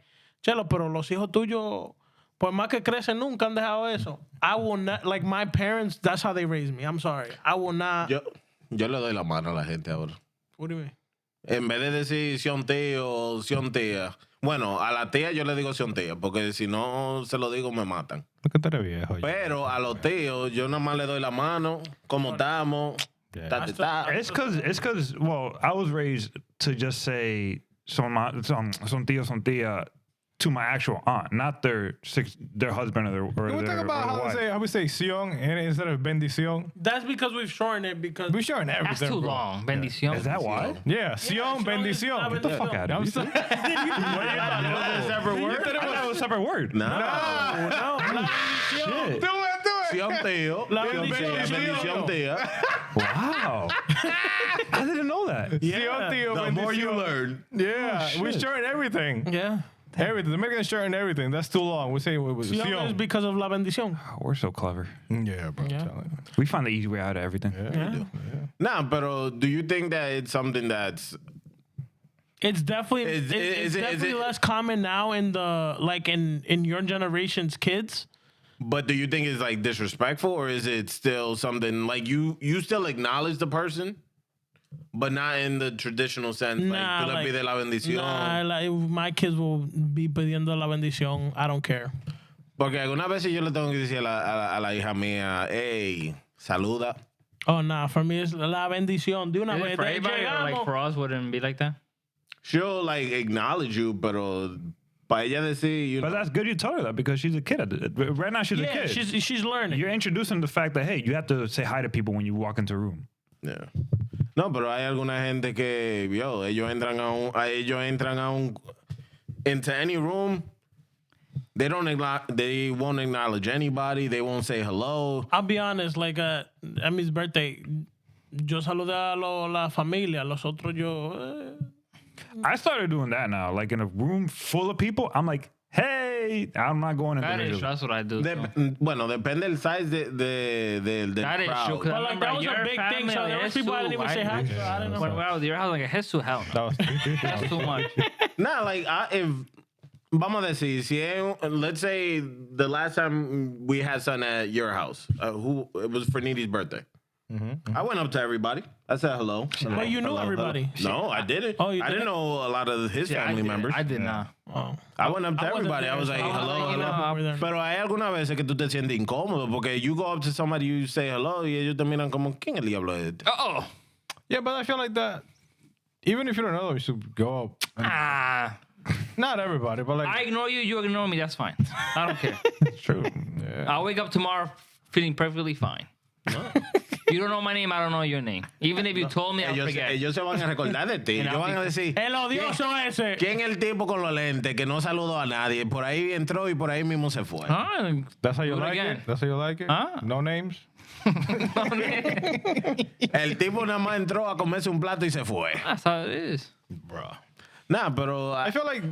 Chelo, pero los hijos tuyos, por más que crecen, nunca han dejado eso. I will not, like my parents, that's how they raised me. I'm sorry. I will not. le doy la mano a la gente ahora. What do you mean? En vez de decir sion tío o sion tía. Bueno, a la tía yo le digo sion tía, porque si no se lo digo me matan. Es que tú eres viejo. Pero a los tíos yo nada más le doy la mano, ¿cómo estamos? Yeah. Ta, ta, ta. It's because well, I was raised to just say son tío, son tía to my actual aunt, not their husband or Can we their talk about wife. how we say sion instead of bendición? That's because we've shortened it because We showing That's everything, too bro. long. Bendición. Is that why? Yeah, sion, bendición. Get Get the fuck out of here. ¿Es separate You word? thought it was a separate word. No. no, la bendición. Shit. Do it. Sion tío. La Sion tía, bendición. bendición tía. Wow. I didn't know that. Sion, tío, The more you bendición. learn. Yeah, we shit. shorten everything. Yeah. Everything. The Americans shorten everything. That's too long. We say it was Sion is sion. because of la bendición. Oh, we're so clever. Yeah, bro. Yeah. I'm telling you. We find the easy way out of everything. Yeah. Nah, pero do you think that it's something that's It's definitely Is it's it- definitely less common now in the like in your generation's kids. But do you think it's like disrespectful, or is it still something like you still acknowledge the person, but not in the traditional sense? Nah, like, tú le like- pides la bendición. Nah, like my kids will be pidiendo la bendición. I don't care. Porque algunas veces yo le tengo que decir a la hija mía, hey, saluda. Oh nah, for me it's la bendición. De una Is vez it for everybody or like llegamos. for us wouldn't be like that? She'll like acknowledge you, pero para ella decir, you But know, that's good you told her that because she's a kid. Right now she's a Yeah, kid. she's learning. You're introducing the fact that, hey, you have to say hi to people when you walk into a room. yeah. No, pero hay alguna gente que, ellos entran a un, into any room, they won't acknowledge anybody, they won't say hello. I'll be honest, like Emmy's birthday, yo saludé a la familia, los otros yo. I started doing that now. Like in a room full of people, I'm like, hey, I'm not going into That is, the that's what I do. too. Bueno, depende del size del That is crowd. true. 'cause I But like remember that was your a big thing, so family, there was it's people I didn't too even say hi to. I didn't know. When I was at your house, like, Jesus, hell no. That's too much. Nah, like if vamos a decir, si let's say the last time we had something at your house, it was for Needy's birthday. I went up to everybody. I said hello. But you knew Hello, everybody. hello. No, I didn't. Oh, you I didn't didn't? know a lot of his family members. I did not. Oh. I went up to I wasn't everybody. I there, was so like, I was hello, like, hello. you know, Pero hay algunas veces que tú te sientes incómodo porque you go up to somebody, you say hello, y ellos te miran como, ¿quién el diablo es este? Oh. Yeah, but I feel like that. Even if you don't know them, you should go up. And, not everybody, but like I ignore you, you ignore me, that's fine. I don't care. it's true. Yeah. I'll wake up tomorrow feeling perfectly fine. You don't know my name, I don't know your name. Even if you told me, I'll forget. Ellos se van a recordar de ti. Ellos van a decir, El odioso ese. ¿quién es el tipo con los lentes que no saludó a nadie? Por ahí entró y por ahí mismo se fue. Ah, That's how you Do it like again. it? That's how you like it? Ah. No names? El tipo nada más entró a comerse un plato y se fue. that's how it is. Bro. Nah, pero I feel like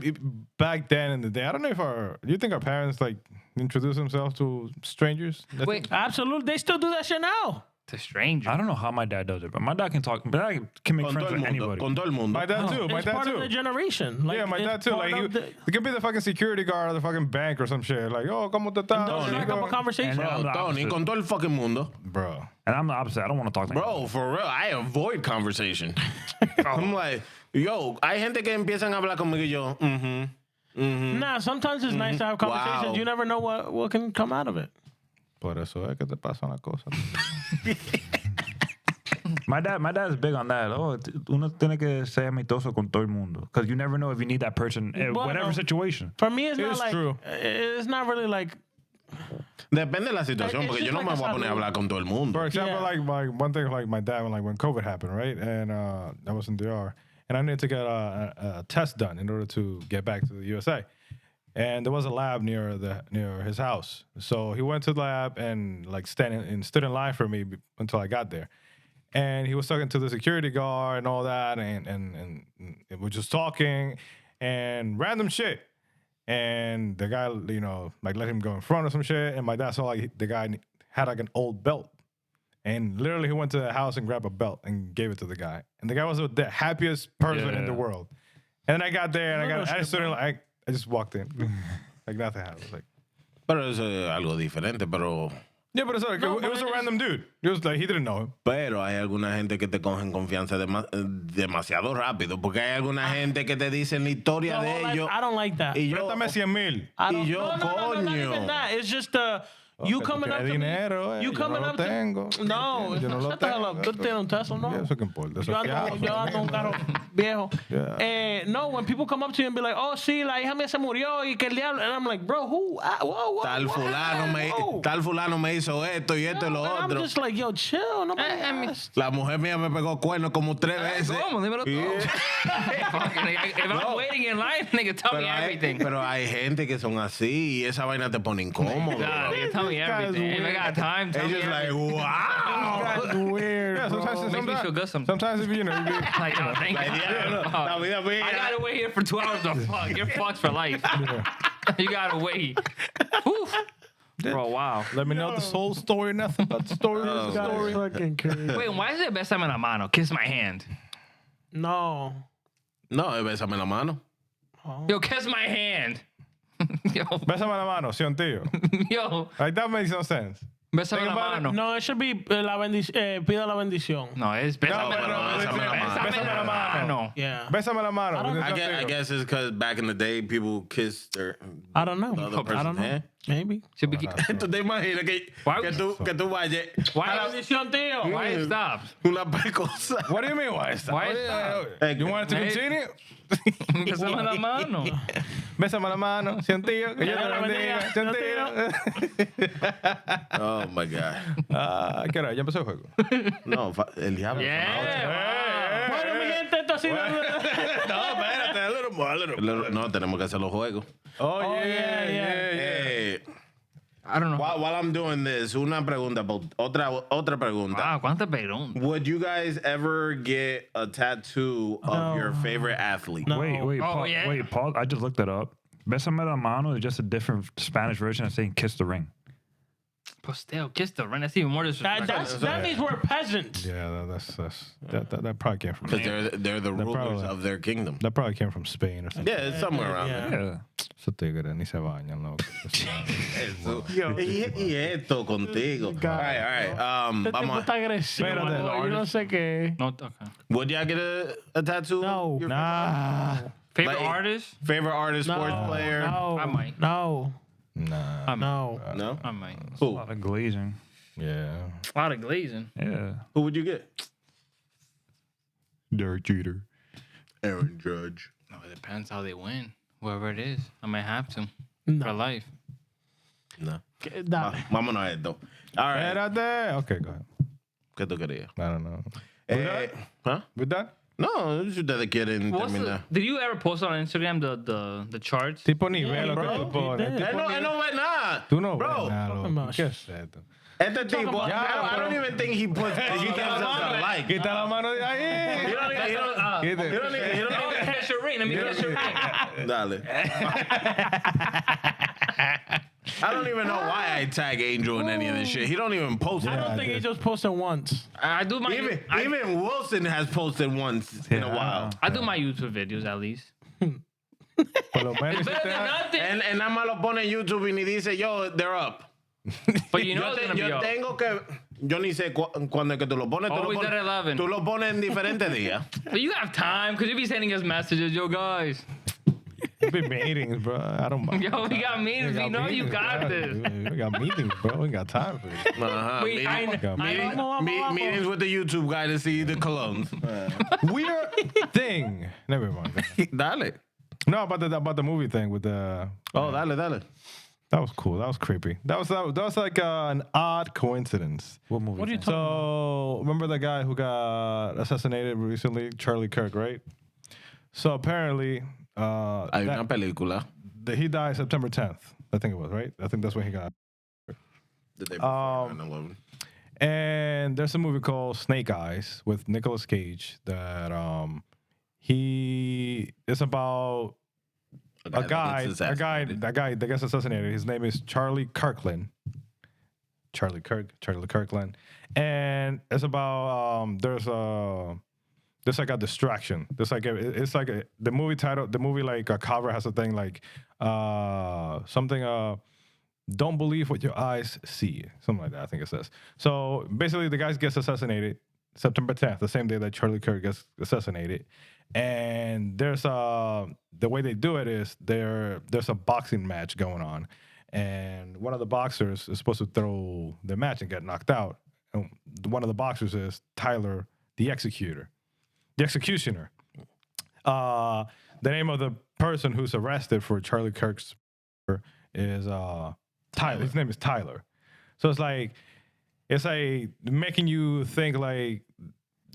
back then in the day, I don't know if do you think our parents like introduce themselves to strangers? Wait, Absolutely. They still do that shit now. to stranger. I don't know how my dad does it, but my dad can talk. My dad can make con friends todo el with mundo. anybody. Con todo el mundo. My dad too. My It's dad part too. of the generation. Like, Yeah, my dad it's too. part Like of the- he could be the fucking security guard of the fucking bank or some shit. Like, oh, ¿cómo te estás? Those How you are a couple going? conversations. And I'm Bro, the Tony, opposite. con todo el fucking mundo. Bro. And I'm the opposite. I don't want to talk to Bro, for real, I avoid conversation. I'm like, yo, hay gente que empiezan a hablar conmigo y yo, Nah, sometimes it's nice to have conversations. Wow. You never know what can come out of it. Por eso es que te pasan las cosas. My dad is big on that. Oh, uno tiene que ser amistoso con todo el mundo. Because you never know if you need that person in Well, whatever no. situation. For me, it's not It's like true. it's not really like Depende de la situación, It's porque just yo no like me a voy a poner a salud. hablar con todo el mundo. For example, Yeah. like one thing, like my dad, when COVID happened, right? And I was in DR, and I needed to get a test done in order to get back to the USA. And there was a lab near his house, so he went to the lab and like stood in line for me until I got there. And he was talking to the security guard and all that, and we were just talking and random shit. And the guy, like let him go in front or some shit. And my dad saw like the guy had like an old belt. And literally he went to the house and grabbed a belt and gave it to the guy. And the guy was the happiest person in the Yeah. world. And then I got there and I shit, stood in, like, I just walked in. Like nothing happened. Like, Pero eso es algo diferente, pero... yeah, but it's like, No, it but was it a is- random dude. It was like, he didn't know him. Pero hay alguna gente que te cogen confianza demasiado rápido, porque hay alguna gente que te dicen la historia no, de like, ellos. I don't like that. Y yo, Préstame 100,000. I don't, y yo, no, not coño. even that. It's just you que coming tú up to quieres dinero, me. eh. You Yo coming no lo up tengo. to no. Yo no lo Shut the hell up. tengo. Tú tienes un Tesla, no. Yeah, eso que importa. Eso Yo es ando, que yo hago. ando un carro viejo. Yeah. No, when people come up to you and be like, oh, sí, la hija mía se murió y que el diablo. And I'm like, bro, who? Whoa, tal fulano me hizo esto y esto y lo I'm otro. just like, yo, chill. Nobody I mean, asked. La mujer mía me pegó cuernos como 3 veces. ¿Cómo? Dímelo todo. Fucking, if I'm waiting in line, nigga, tell me everything. Pero hay gente que son así y esa vaina te pone incómodo. God, bro. nigga, tell me guy's everything. If I got time, tell me Ellos like, everything. wow. That's weird. Yeah, sometimes, Makes me feel good sometimes. sometimes if you know, you be, Like, oh, thank La you. vida mía. I gotta wait here for 2 hours to fuck. You're fucked for life. You gotta wait. Oof. Bro, wow. let me know the whole story, nothing but the story. Oh, the story. Fucking crazy. Wait, why is it besame la mano? Kiss my hand. No. No, bésame la mano. Yo, kiss my hand. Yo, Bésame la mano, sí, un tío. yo, Like that makes no sense. besame Think la about it. mano. No, it should be pida la bendición. No, es besame pero la bésame la mano. mano. Bésame la mano. Yeah. Bésame la mano. I don't- I guess it's because back in the day, people kissed their I don't know. the other I don't person's know. hand. Maybe. Should be, ¿Tú te imaginas Why- que tú vayas why, Bendición, tío. why it stopped? una pecosa? What do you mean? Why is that? Why is that? You want it to Maybe- continue? Besame la mano. Bésame la mano, sí, un tío. Que yo te la bendiga, sí, un tío. Oh my God. Ah, ¿qué hora? ¿Ya empezó el juego? No, el diablo. Yeah. Bueno, mi gente, esto ha sido. No, espérate, a little more, a little. No, tenemos que hacer los juegos. Oh, yeah. I don't know. While I'm doing this, una pregunta, otra pregunta. Wow, cuántas preguntas. Would you guys ever get a tattoo of your favorite athlete? No. Wait, Oh, yeah. wait, Paul. I just looked it up. Besame la mano is just a different Spanish version of saying kiss the ring. Posteo, kiss the ring. That's even more disrespectful. That means we're peasants. Yeah, that probably came from Because they're the rulers probably- of their kingdom. that probably came from Spain or something. Yeah, it's somewhere around Yeah. there. Yeah. Esos tigres ni se bañan, loco. Eso. Y esto contigo. All right. Este tipo está agresivo. Espérate. Yo no sé qué. No, okay. Would y'all get a tattoo? No. Your Nah. Favorite Like- artist? favorite artist, sports player? No. I might. No. Nah. No. No? I might. A Who? lot of glazing. Yeah. A lot of glazing. Yeah. Who would you get? Derek Jeter. Aaron Judge. No, it depends how they win. Whoever it is, I might have to No. for life. No. Nah. Vámonos a esto. All right. Espérate. Okay, go ahead. ¿Qué tú querías? I don't know. ¿Huh? With that? No, ustedes quieren What's terminar. did you ever post on Instagram the charts? Tipo nivel lo que bro. tú pones. He did. Él no ve nada. Tú no Bro, ves nada, loco. about ¿Qué es esto? este tipo, about- I don't even think he gives us a like. Quita la mano de ahí. He don't Catch your ring. Let me catch your ring. Dale. I don't even know why I tag Angel in any of this shit. He don't even post I it. don't think he just posted once. I do my Even Wilson has posted once in a while. I do my YouTube videos at least. Por lo menos It's better than nothing. And nada más lo pone en YouTube y ni dice, yo, they're up. But you know it's gonna be Yo up. tengo que... Yo ni sé cuándo es que tú lo pones. Always at 11. Tú lo pones en diferentes días. But you have time because you be sending us messages, yo guys. be meetings, bro. I don't mind. Yo, we got meetings. We know you got this. We got meetings, bro. We got time for this. Uh-huh. Wait, I Vamos. Meetings with the YouTube guy to see the colognes. Weird thing. Never mind. Dale. No, about the movie thing with the. Oh, dale. That was cool. That was creepy. That was like an odd coincidence. What movie? What are you talking So remember the guy who got assassinated recently, Charlie Kirk, right? So apparently, Hay una película. he died September 10th. I think it was, right? I think that's when he got. The day before 9/11. And there's a movie called Snake Eyes with Nicolas Cage that it's about a guy that gets assassinated. His name is Charlie Kirkland. Charlie Kirkland. And it's about there's like a distraction. The movie title, the movie like a cover has a thing like something don't believe what your eyes see. Something like that, I think it says. So basically the guy gets assassinated September 10th, the same day that Charlie Kirk gets assassinated. And there's the way they do it is there's a boxing match going on. And one of the boxers is supposed to throw the match and get knocked out. And one of the boxers is Tyler, the executioner. The name of the person who's arrested for Charlie Kirk's is Tyler. His name is Tyler. So it's like making you think like,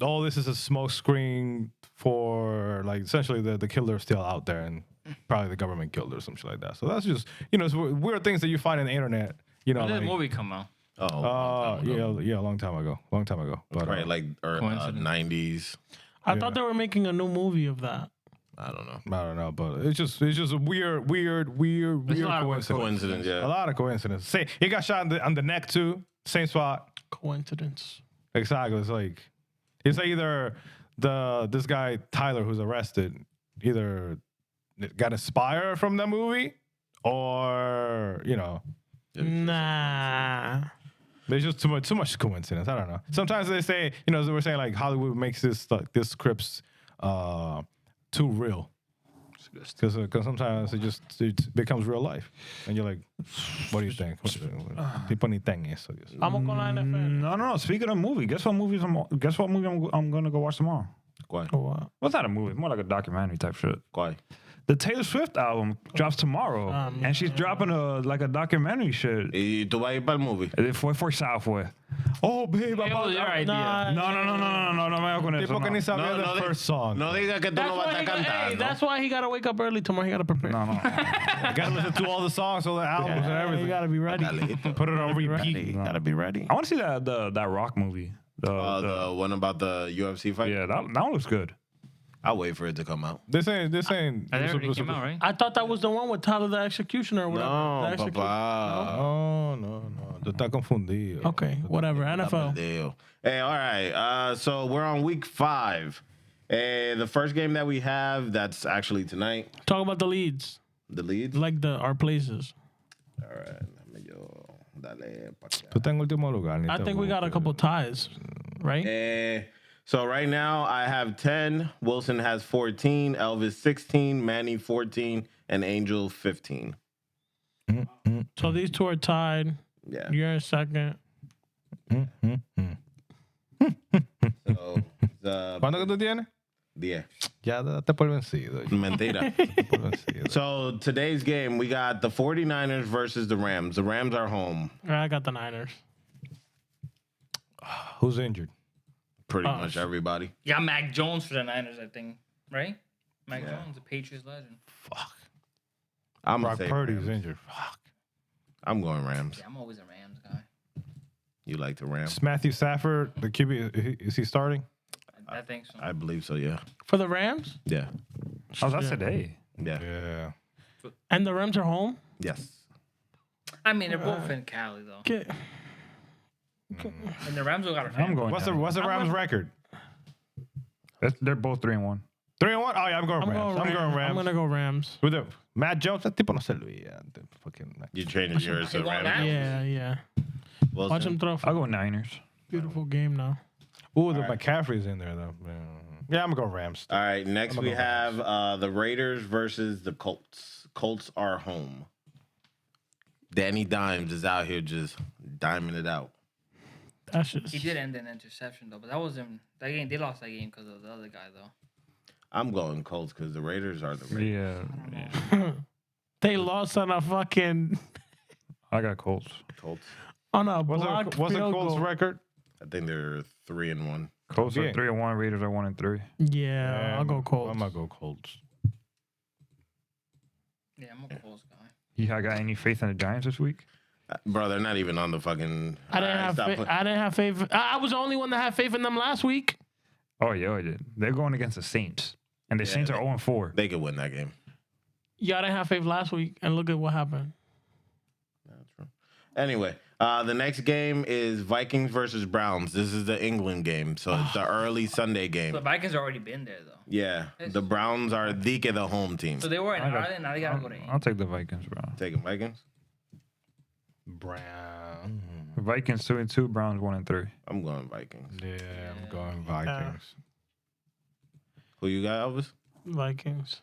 oh, this is a smoke screen for like essentially the killer's still out there and probably the government killed her or something like that. So that's just it's weird things that you find on the internet. When did the movie come out? Yeah, a long time ago. But, Right, like 90s. I thought they were making a new movie of that. I don't know. I don't know, but it's just a weird Coincidence, yeah. A lot of coincidence. Say he got shot on the neck too, same spot. Coincidence. Exactly. It's either this guy Tyler who's arrested either got inspired from that movie or Nah. there's just too much coincidence. I don't know. Sometimes they say they were saying like Hollywood makes this scripts too real. Because sometimes it becomes real life, and you're like, what do you think? Tipo ni ten eso. Vamos con la NFL. No. Speaking of movie, guess what movie I'm gonna go watch tomorrow? ¿Cuál? Oh, wow. Well, it's not a movie, more like a documentary type shit. ¿Cuál? The Taylor Swift album drops tomorrow, and she's dropping a documentary shit. ¿Y tú vas a ir para el movie? For Southwest. Oh, babe, It was your idea. No, me hago con eso. Tipo que ni sabía the first song. No diga que tú no vas a estar cantando. That's why he got to wake up early tomorrow. He got to prepare. No. I gotta listen to all the songs, all the albums, and everything. You got to be ready. Put it on repeat. Got to be ready. I want to see that rock movie. The one about the UFC fight? Yeah, that one looks good. I'll wait for it to come out. This ain't. It already came out, right? I thought that was the one with Tyler the Executioner or whatever. No, The Executioner. papá. No. Tú estás confundido. Okay, whatever. NFL. Deal. Hey, all right. So we're on week 5. The first game that we have, that's actually tonight. Talk about the leads. The leads? Like our places. All right. Dale pa' acá. Tú estás en último lugar. I think we got a couple ties, right? So right now I have 10. Wilson has 14. Elvis 16. Manny 14. And Angel 15. So these two are tied. Yeah. You're in second. So the ¿Cuánto que tú tienes? 10. Ya date por vencido. Mentira. Por vencido. So today's game, we got the 49ers versus the Rams. The Rams are home. I got the Niners. Who's injured? Pretty much everybody. You got Mac Jones for the Niners, I think. Right? Mac Jones, the Patriots legend. Fuck. I'm Brock gonna say Purdy's Rams. injured. Fuck. I'm going Rams. Yeah, I'm always a Rams guy. You like the Rams? Is Matthew Stafford, the QB, is he starting? I think so. I believe so, yeah. For the Rams? Yeah. Oh, that's today. Yeah. Yeah. And the Rams are home? Yes. I mean, they're both in Cali, though. Get, And the Rams got a fan. I'm going. What's the Rams record? They're both 3-1. 3-1? Oh, yeah, I'm going Rams. I'm going Rams. I'm going to go Rams. With the Matt Jones, that tipo no se lo veía. Fucking You changing yours to You going Rams? Rams? Yeah. Wilson? Watch him throw. I'll go Niners. Beautiful game now. Ooh, the McCaffrey's in there, though. Yeah, I'm going Rams. All right, next I'm we gonna go have the Raiders versus the Colts. Colts are home. Danny Dimes is out here just diming it out. That's just. He did end in interception, though, but that wasn't that game. They lost that game because of the other guy, though. I'm going Colts because the Raiders are the Raiders. Yeah. They lost on a fucking. I got Colts. Colts. On a What's blocked the field Colts goal. record? I think they're 3-1. Colts Yeah. are 3-1. Raiders are 1-3. Yeah, I'll go Colts. I'm going to go Colts. Yeah, I'm a Colts guy. You got any faith in the Giants this week? Bro, they're not even on the fucking. I didn't have faith. I didn't have faith. I was the only one that had faith in them last week. Oh, yeah, I did. They're going against the Saints. And the Saints are 0-4. They could win that game. Y'all didn't have faith last week, and look at what happened. That's true. Anyway, the next game is Vikings versus Browns. This is the England game, so it's the early Sunday game. The Vikings already been there, though. Yeah, the Browns are the home team. So they were in Ireland. Now they gotta go to I'll take the Vikings, bro. Taking Vikings. Brown. Vikings 2-2, Browns 1-3. I'm going Vikings. Yeah, I'm going Vikings. Who you got, Elvis? Vikings.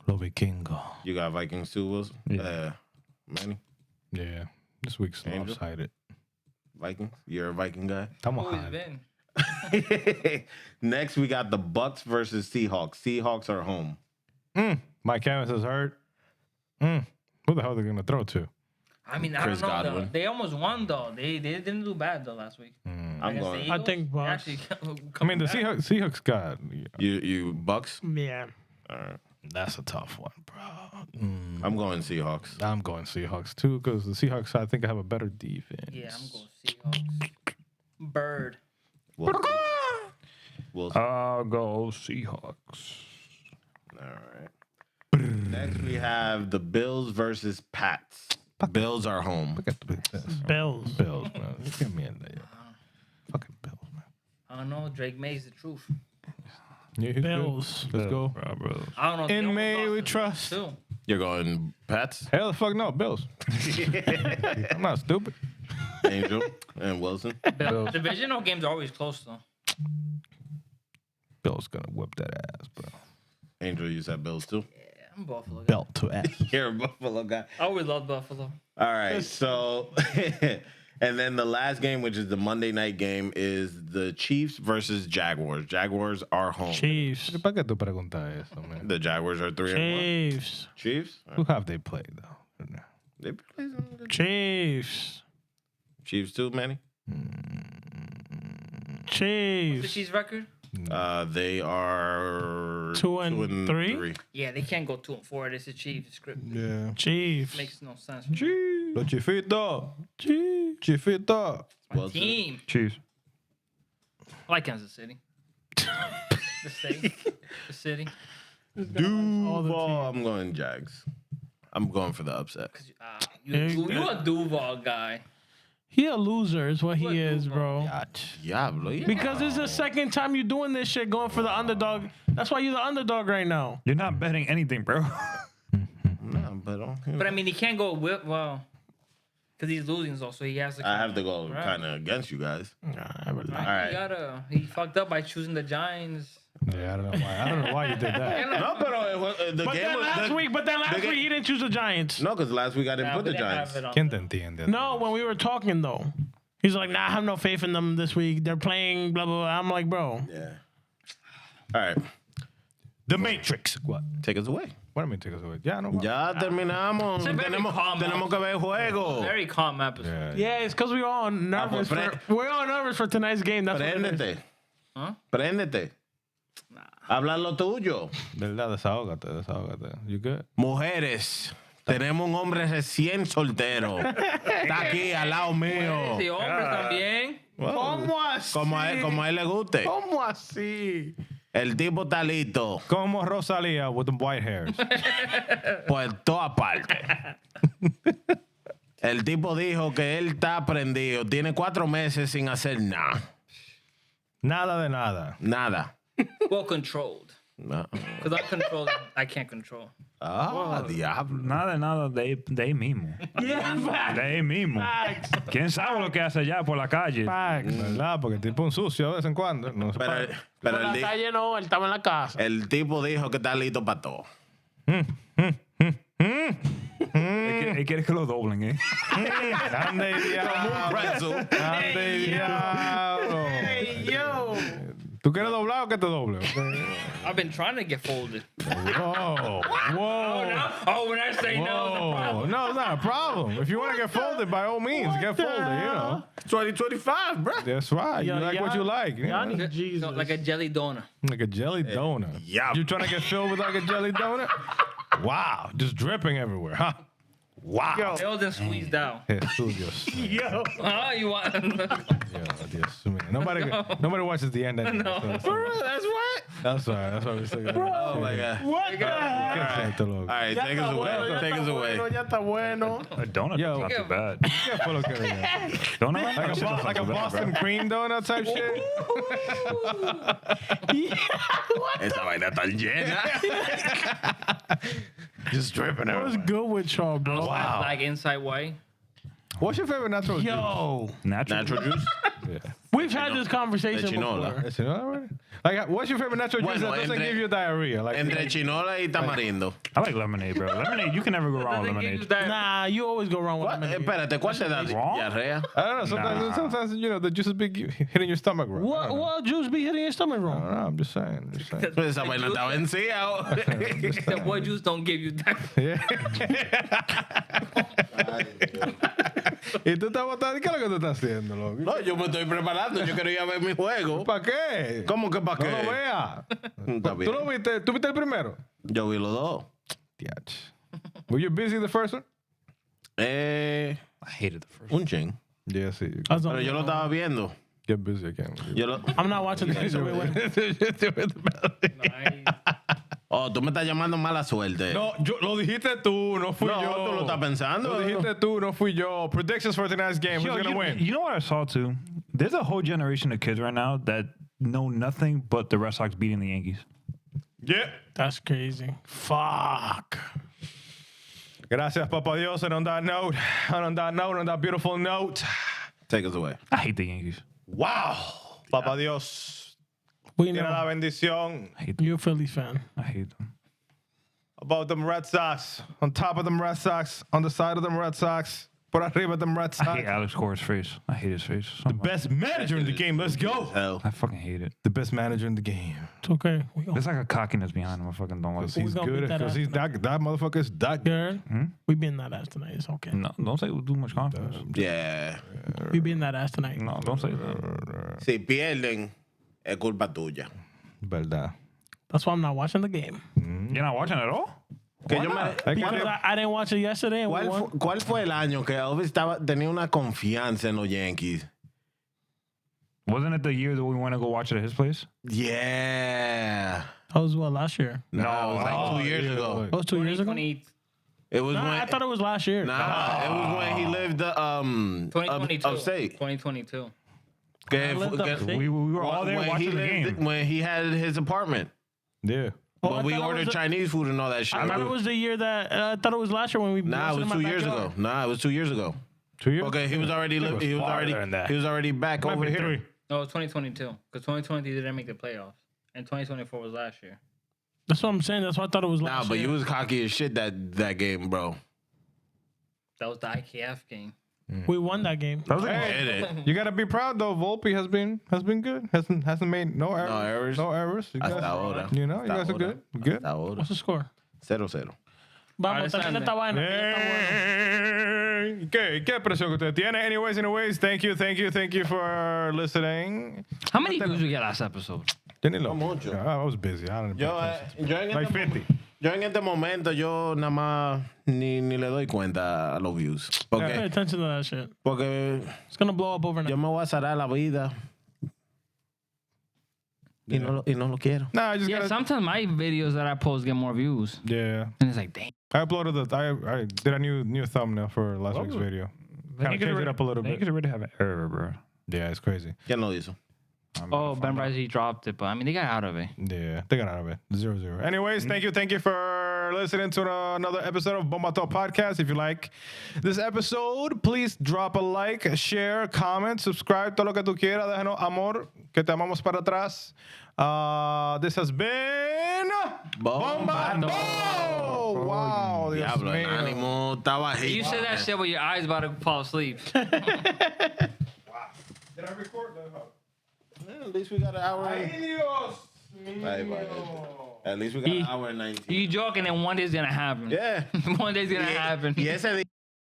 Lo Vikingo. You got Vikings too, Wilson? Yeah. Manny? Yeah. This week's Angel? lopsided. Vikings? You're a Viking guy? I'm Always high. been. Next, we got the Bucks versus Seahawks. Seahawks are home. Mike Evans is hurt. Who the hell are they going to throw to? I mean, Chris I don't know. Though. Godwin. They almost won, though. They didn't do bad, though, last week. I'm Against going. the I Eagles, think they Bucks. actually I mean, the back. Seahawks got. You Bucks? Yeah. All right. That's a tough one, bro. I'm going Seahawks. I'm going Seahawks too because the Seahawks, I think, have a better defense. Yeah, I'm going Seahawks. Bird. Wilson. Wilson. I'll go Seahawks. All right. Next, we have the Bills versus Pats. Bills are home. Look at this. Bills. Bills, man. Give me in there. Fucking Bills, man. I don't know. Drake May's the truth. Yeah, he's Bills. good. Let's go. Bro. I don't know. In They May almost we lost to trust. Too. You're going Pats, Hell the fuck no, Bills. I'm not stupid. Angel, and Wilson. Bills. Divisional games are always close, though. Bills gonna whip that ass, bro. Angel, you said Bills too? Yeah, I'm a Buffalo guy. Belt to ass. You're a Buffalo guy. I always loved Buffalo. All right, so and then the last game, which is the Monday night game, is the Chiefs versus Jaguars. Jaguars are home. Chiefs. ¿Para qué tú preguntas eso, man? The Jaguars are 3-1. Chiefs. Chiefs? Who have they played though? They play some good. Chiefs. Chiefs too, Manny? What's the Chiefs. Chiefs record? They are 2-3? Yeah, they can't go 2-4. This is Chiefs. It's scripted. Yeah. Chiefs. Makes no sense. Los Chifito. Chifito. My team. Chiefs. I like Kansas City. The state. The city. Duval. I'm going Jags. I'm going for the upset. You a Duval guy. He a loser is what he What is, Duval? bro. Yeah, bro. Because it's the second time you're doing this shit, going for the underdog. That's why you're the underdog right now. You're not betting anything, bro. Nah, But I mean, he can't go with because he's losing, so he has to. I have to go kind of against you guys. I would lie. All right. He fucked up by choosing the Giants. Yeah, I don't know why. I don't know why you did that. No, but the But game then was last week, he didn't choose the Giants. No, because last week I didn't put the Giants. ¿Quién te entiende? No, when we were talking though, he's like, "Nah, I have no faith in them this week. They're playing blah blah blah." I'm like, bro, Yeah. All right. The Matrix. What? Take us away. What do you mean take us away? Yeah, no. Ya terminamos. a very calm Tenemos que ver el juego. Very calm episode. Yeah. yeah, it's because we're all nervous. We're all nervous for tonight's game. That's what it is. Préndete. Huh? Préndete. Habla lo tuyo. Verdad, desahógate. You good? Mujeres. Tenemos un hombre recién soltero. Está aquí al lado mío. Sí, hombres también. ¿Cómo así? Como a él le guste. ¿Cómo así? El tipo está listo. Como Rosalia with the white hairs. Por toda parte. El tipo dijo que él está prendido. Tiene 4 meses sin hacer nada. Nada de nada. Nada. Well controlled. No. Because uncontrolled, I can't control. Ah, diablo. Nada, de mismo. Yeah, facts. De mismo. Facts. ¿Quién sabe lo que hace allá por la calle? Facts. ¿Verdad? Porque el tipo un sucio de vez en cuando. No se Pero, para. pero En la calle no, él estaba en la casa. el tipo dijo que está listo para todo. Él quiere que lo doblen, ¿eh? Ande diablo. Ande diablo. Hey, yo. ¿Tú quieres doblar o que te doble? I've been trying to get folded. Whoa. Whoa. Oh, when I say no, it's a Whoa. problem. No, it's not a problem. If you want to get folded, by all means, get folded, you know. 2025, bro. That's right. You like what you like. You Y'all know? need Jesus. No, like a jelly donut. Like a jelly donut. yeah. You trying to get filled with like a jelly donut? Wow. Just dripping everywhere, huh? Wow. Filled and squeezed out. Jesús, Dios mío. Yo. Oh, you want? Yo, Dios mío. Nobody watches the end anyway. No. So That's what? that's all right. That's why we say Oh, my God. What the heck? All right, Ya take us está away. bueno, Take ya us está away. bueno, ya está bueno. A donut Yo. is not too bad. ¿Qué fue lo que era? Donut? Like a Boston cream donut type shit? Esa vaina está llena. Just dripping What's everywhere. good with y'all, bro? Wow. Like inside white. What's your favorite natural juice? Yo. Natural. Natural juice? Yeah. We've had this conversation chinola. before. That's it already? Like, what's your favorite natural juice Bueno, that doesn't entre- give you diarrhea? Like, Entre chinola y tamarindo. I like lemonade, bro. Lemonade, you can never go wrong with Doesn't give you lemonade. that. Nah, you always go wrong with ¿Cuál- lemonade. Espérate, ¿cuál te da wrong? diarrea? I don't know. Sometimes, you know, the juice is big hitting your stomach. Right? I What don't know. what juice be hitting your stomach I wrong? don't know. I'm just saying. Esa vaina está vencida. The boy juice don't give you that. Yeah. ¿Y tú estás botando? ¿Qué es lo que tú estás haciendo, loco? No, yo me estoy preparando. Yo quería ver mi juego. ¿Para qué? ¿Cómo que para No qué? lo veas. Está ¿Tú bien. lo viste? ¿Tú viste el primero? Yo vi los dos. Diach. Were you busy the first one? I hated the first. Un ching. Yeah, sí. That's Pero yo lo estaba viendo. Get busy again. I'm not watching this. So wait, wait. Oh, tú me estás llamando mala suerte. No, lo dijiste tú, no fui No, yo. tú lo estás pensando. Lo dijiste tú, no fui yo. Predictions for tonight's game. Who's gonna win? You know what I saw too? There's a whole generation of kids right now that know nothing but the Red Sox beating the Yankees. Yeah. That's crazy. Fuck. Gracias, Papa Dios. And on that note, on that beautiful note, Take us away. I hate the Yankees. wow. Papa Dios. We Tiene la know bendición you're a Phillies fan. I hate them. about them Red Sox. On top of them Red Sox. On the side of them Red Sox. Por arriba of them Red I Sox. hate Alex Cora's face. I hate his face. So much. Best manager in the game. Let's go. Hell. I fucking hate it. The best manager in the game. It's okay. We go. There's like a cockiness behind him. I fucking don't like Because it. he's gonna beat good. that Because ass he's that motherfucker is that good. Good. We be in that ass tonight. It's okay. No, don't say it with too much confidence. Yeah. We be in that ass tonight. No, don't say that. Si pierden, es culpa tuya. Verdad. That's why I'm not watching the game. You're not watching at all? Que yo me- Because I didn't watch it yesterday. And we ¿Cuál, won. ¿Cuál fue el año que Elvis tenía una confianza en los Yankees? Wasn't it the year that we went to go watch it at his place? Yeah. That was what, last year? No, it was like 2 years ago. That was 2 years ago? 2020, It was Nah, when I thought it was last year. it was when he lived 2022. upstate. 2022. Que, lived upstate. We were all there when watching the game. when he had his apartment. Yeah. Oh, But I we thought it ordered was Chinese food and all that shit. I thought it was the year that I thought it was last year when we. Nah, it was 2 years ago. Nah, it was 2 years ago. 2 years. Okay, he was already he was already back Might over be here. 3. No, it's 2022 because 2020 didn't make the playoffs, and 2024 was last year. That's what I'm saying. That's why I thought it was Nah, last but year. you was cocky as shit that game, bro. That was the IKF game. We won that game. Hey, you gotta be proud though. Volpe has been good. Hasn't made no errors. errors. No errors. You guys, Hasta ahora. you know, you guys are good. Good. Hasta ahora. What's the score? 0-0. Vamos, termina esta vaina. que ya está bueno. ¿Qué presión que usted tiene? Anyways, thank you for listening. How many views we get last episode? Tiene lo mucho. I was busy. I don't know. Like 50. Yo en este momento, yo nada más ni le doy cuenta a los views. Pay attention to that shit. Porque It's gonna blow up overnight. yo me voy a zarar la vida. Y no lo quiero. Nah, I just Yeah, gotta. sometimes my videos that I post get more views, Yeah. and it's like, damn. I uploaded I did a new thumbnail for last week's video. Kind of changed it up a little You bit. could already have an error, bro. Yeah, it's crazy. ¿Quién lo hizo? Oh, Ben Bryce, he dropped it, but I mean, they got out of it. Yeah, they got out of it. 0-0. Anyways, thank you for listening to another episode of Bomba'to Podcast. If you like this episode, please drop a like, share, comment, subscribe, todo lo que tú quieras. Déjanos amor, que te amamos para atrás. This has been Bomba'to. Wow, Dios Diablo, el mío. ánimo estaba ahí. You said that shit when your eyes about to fall asleep. Did I record that? At least we got an hour. Ay, Dios Bye, mío. At least we got an hour and 19. You joking, and one day's gonna happen. Yeah. One day's gonna happen. Y ese día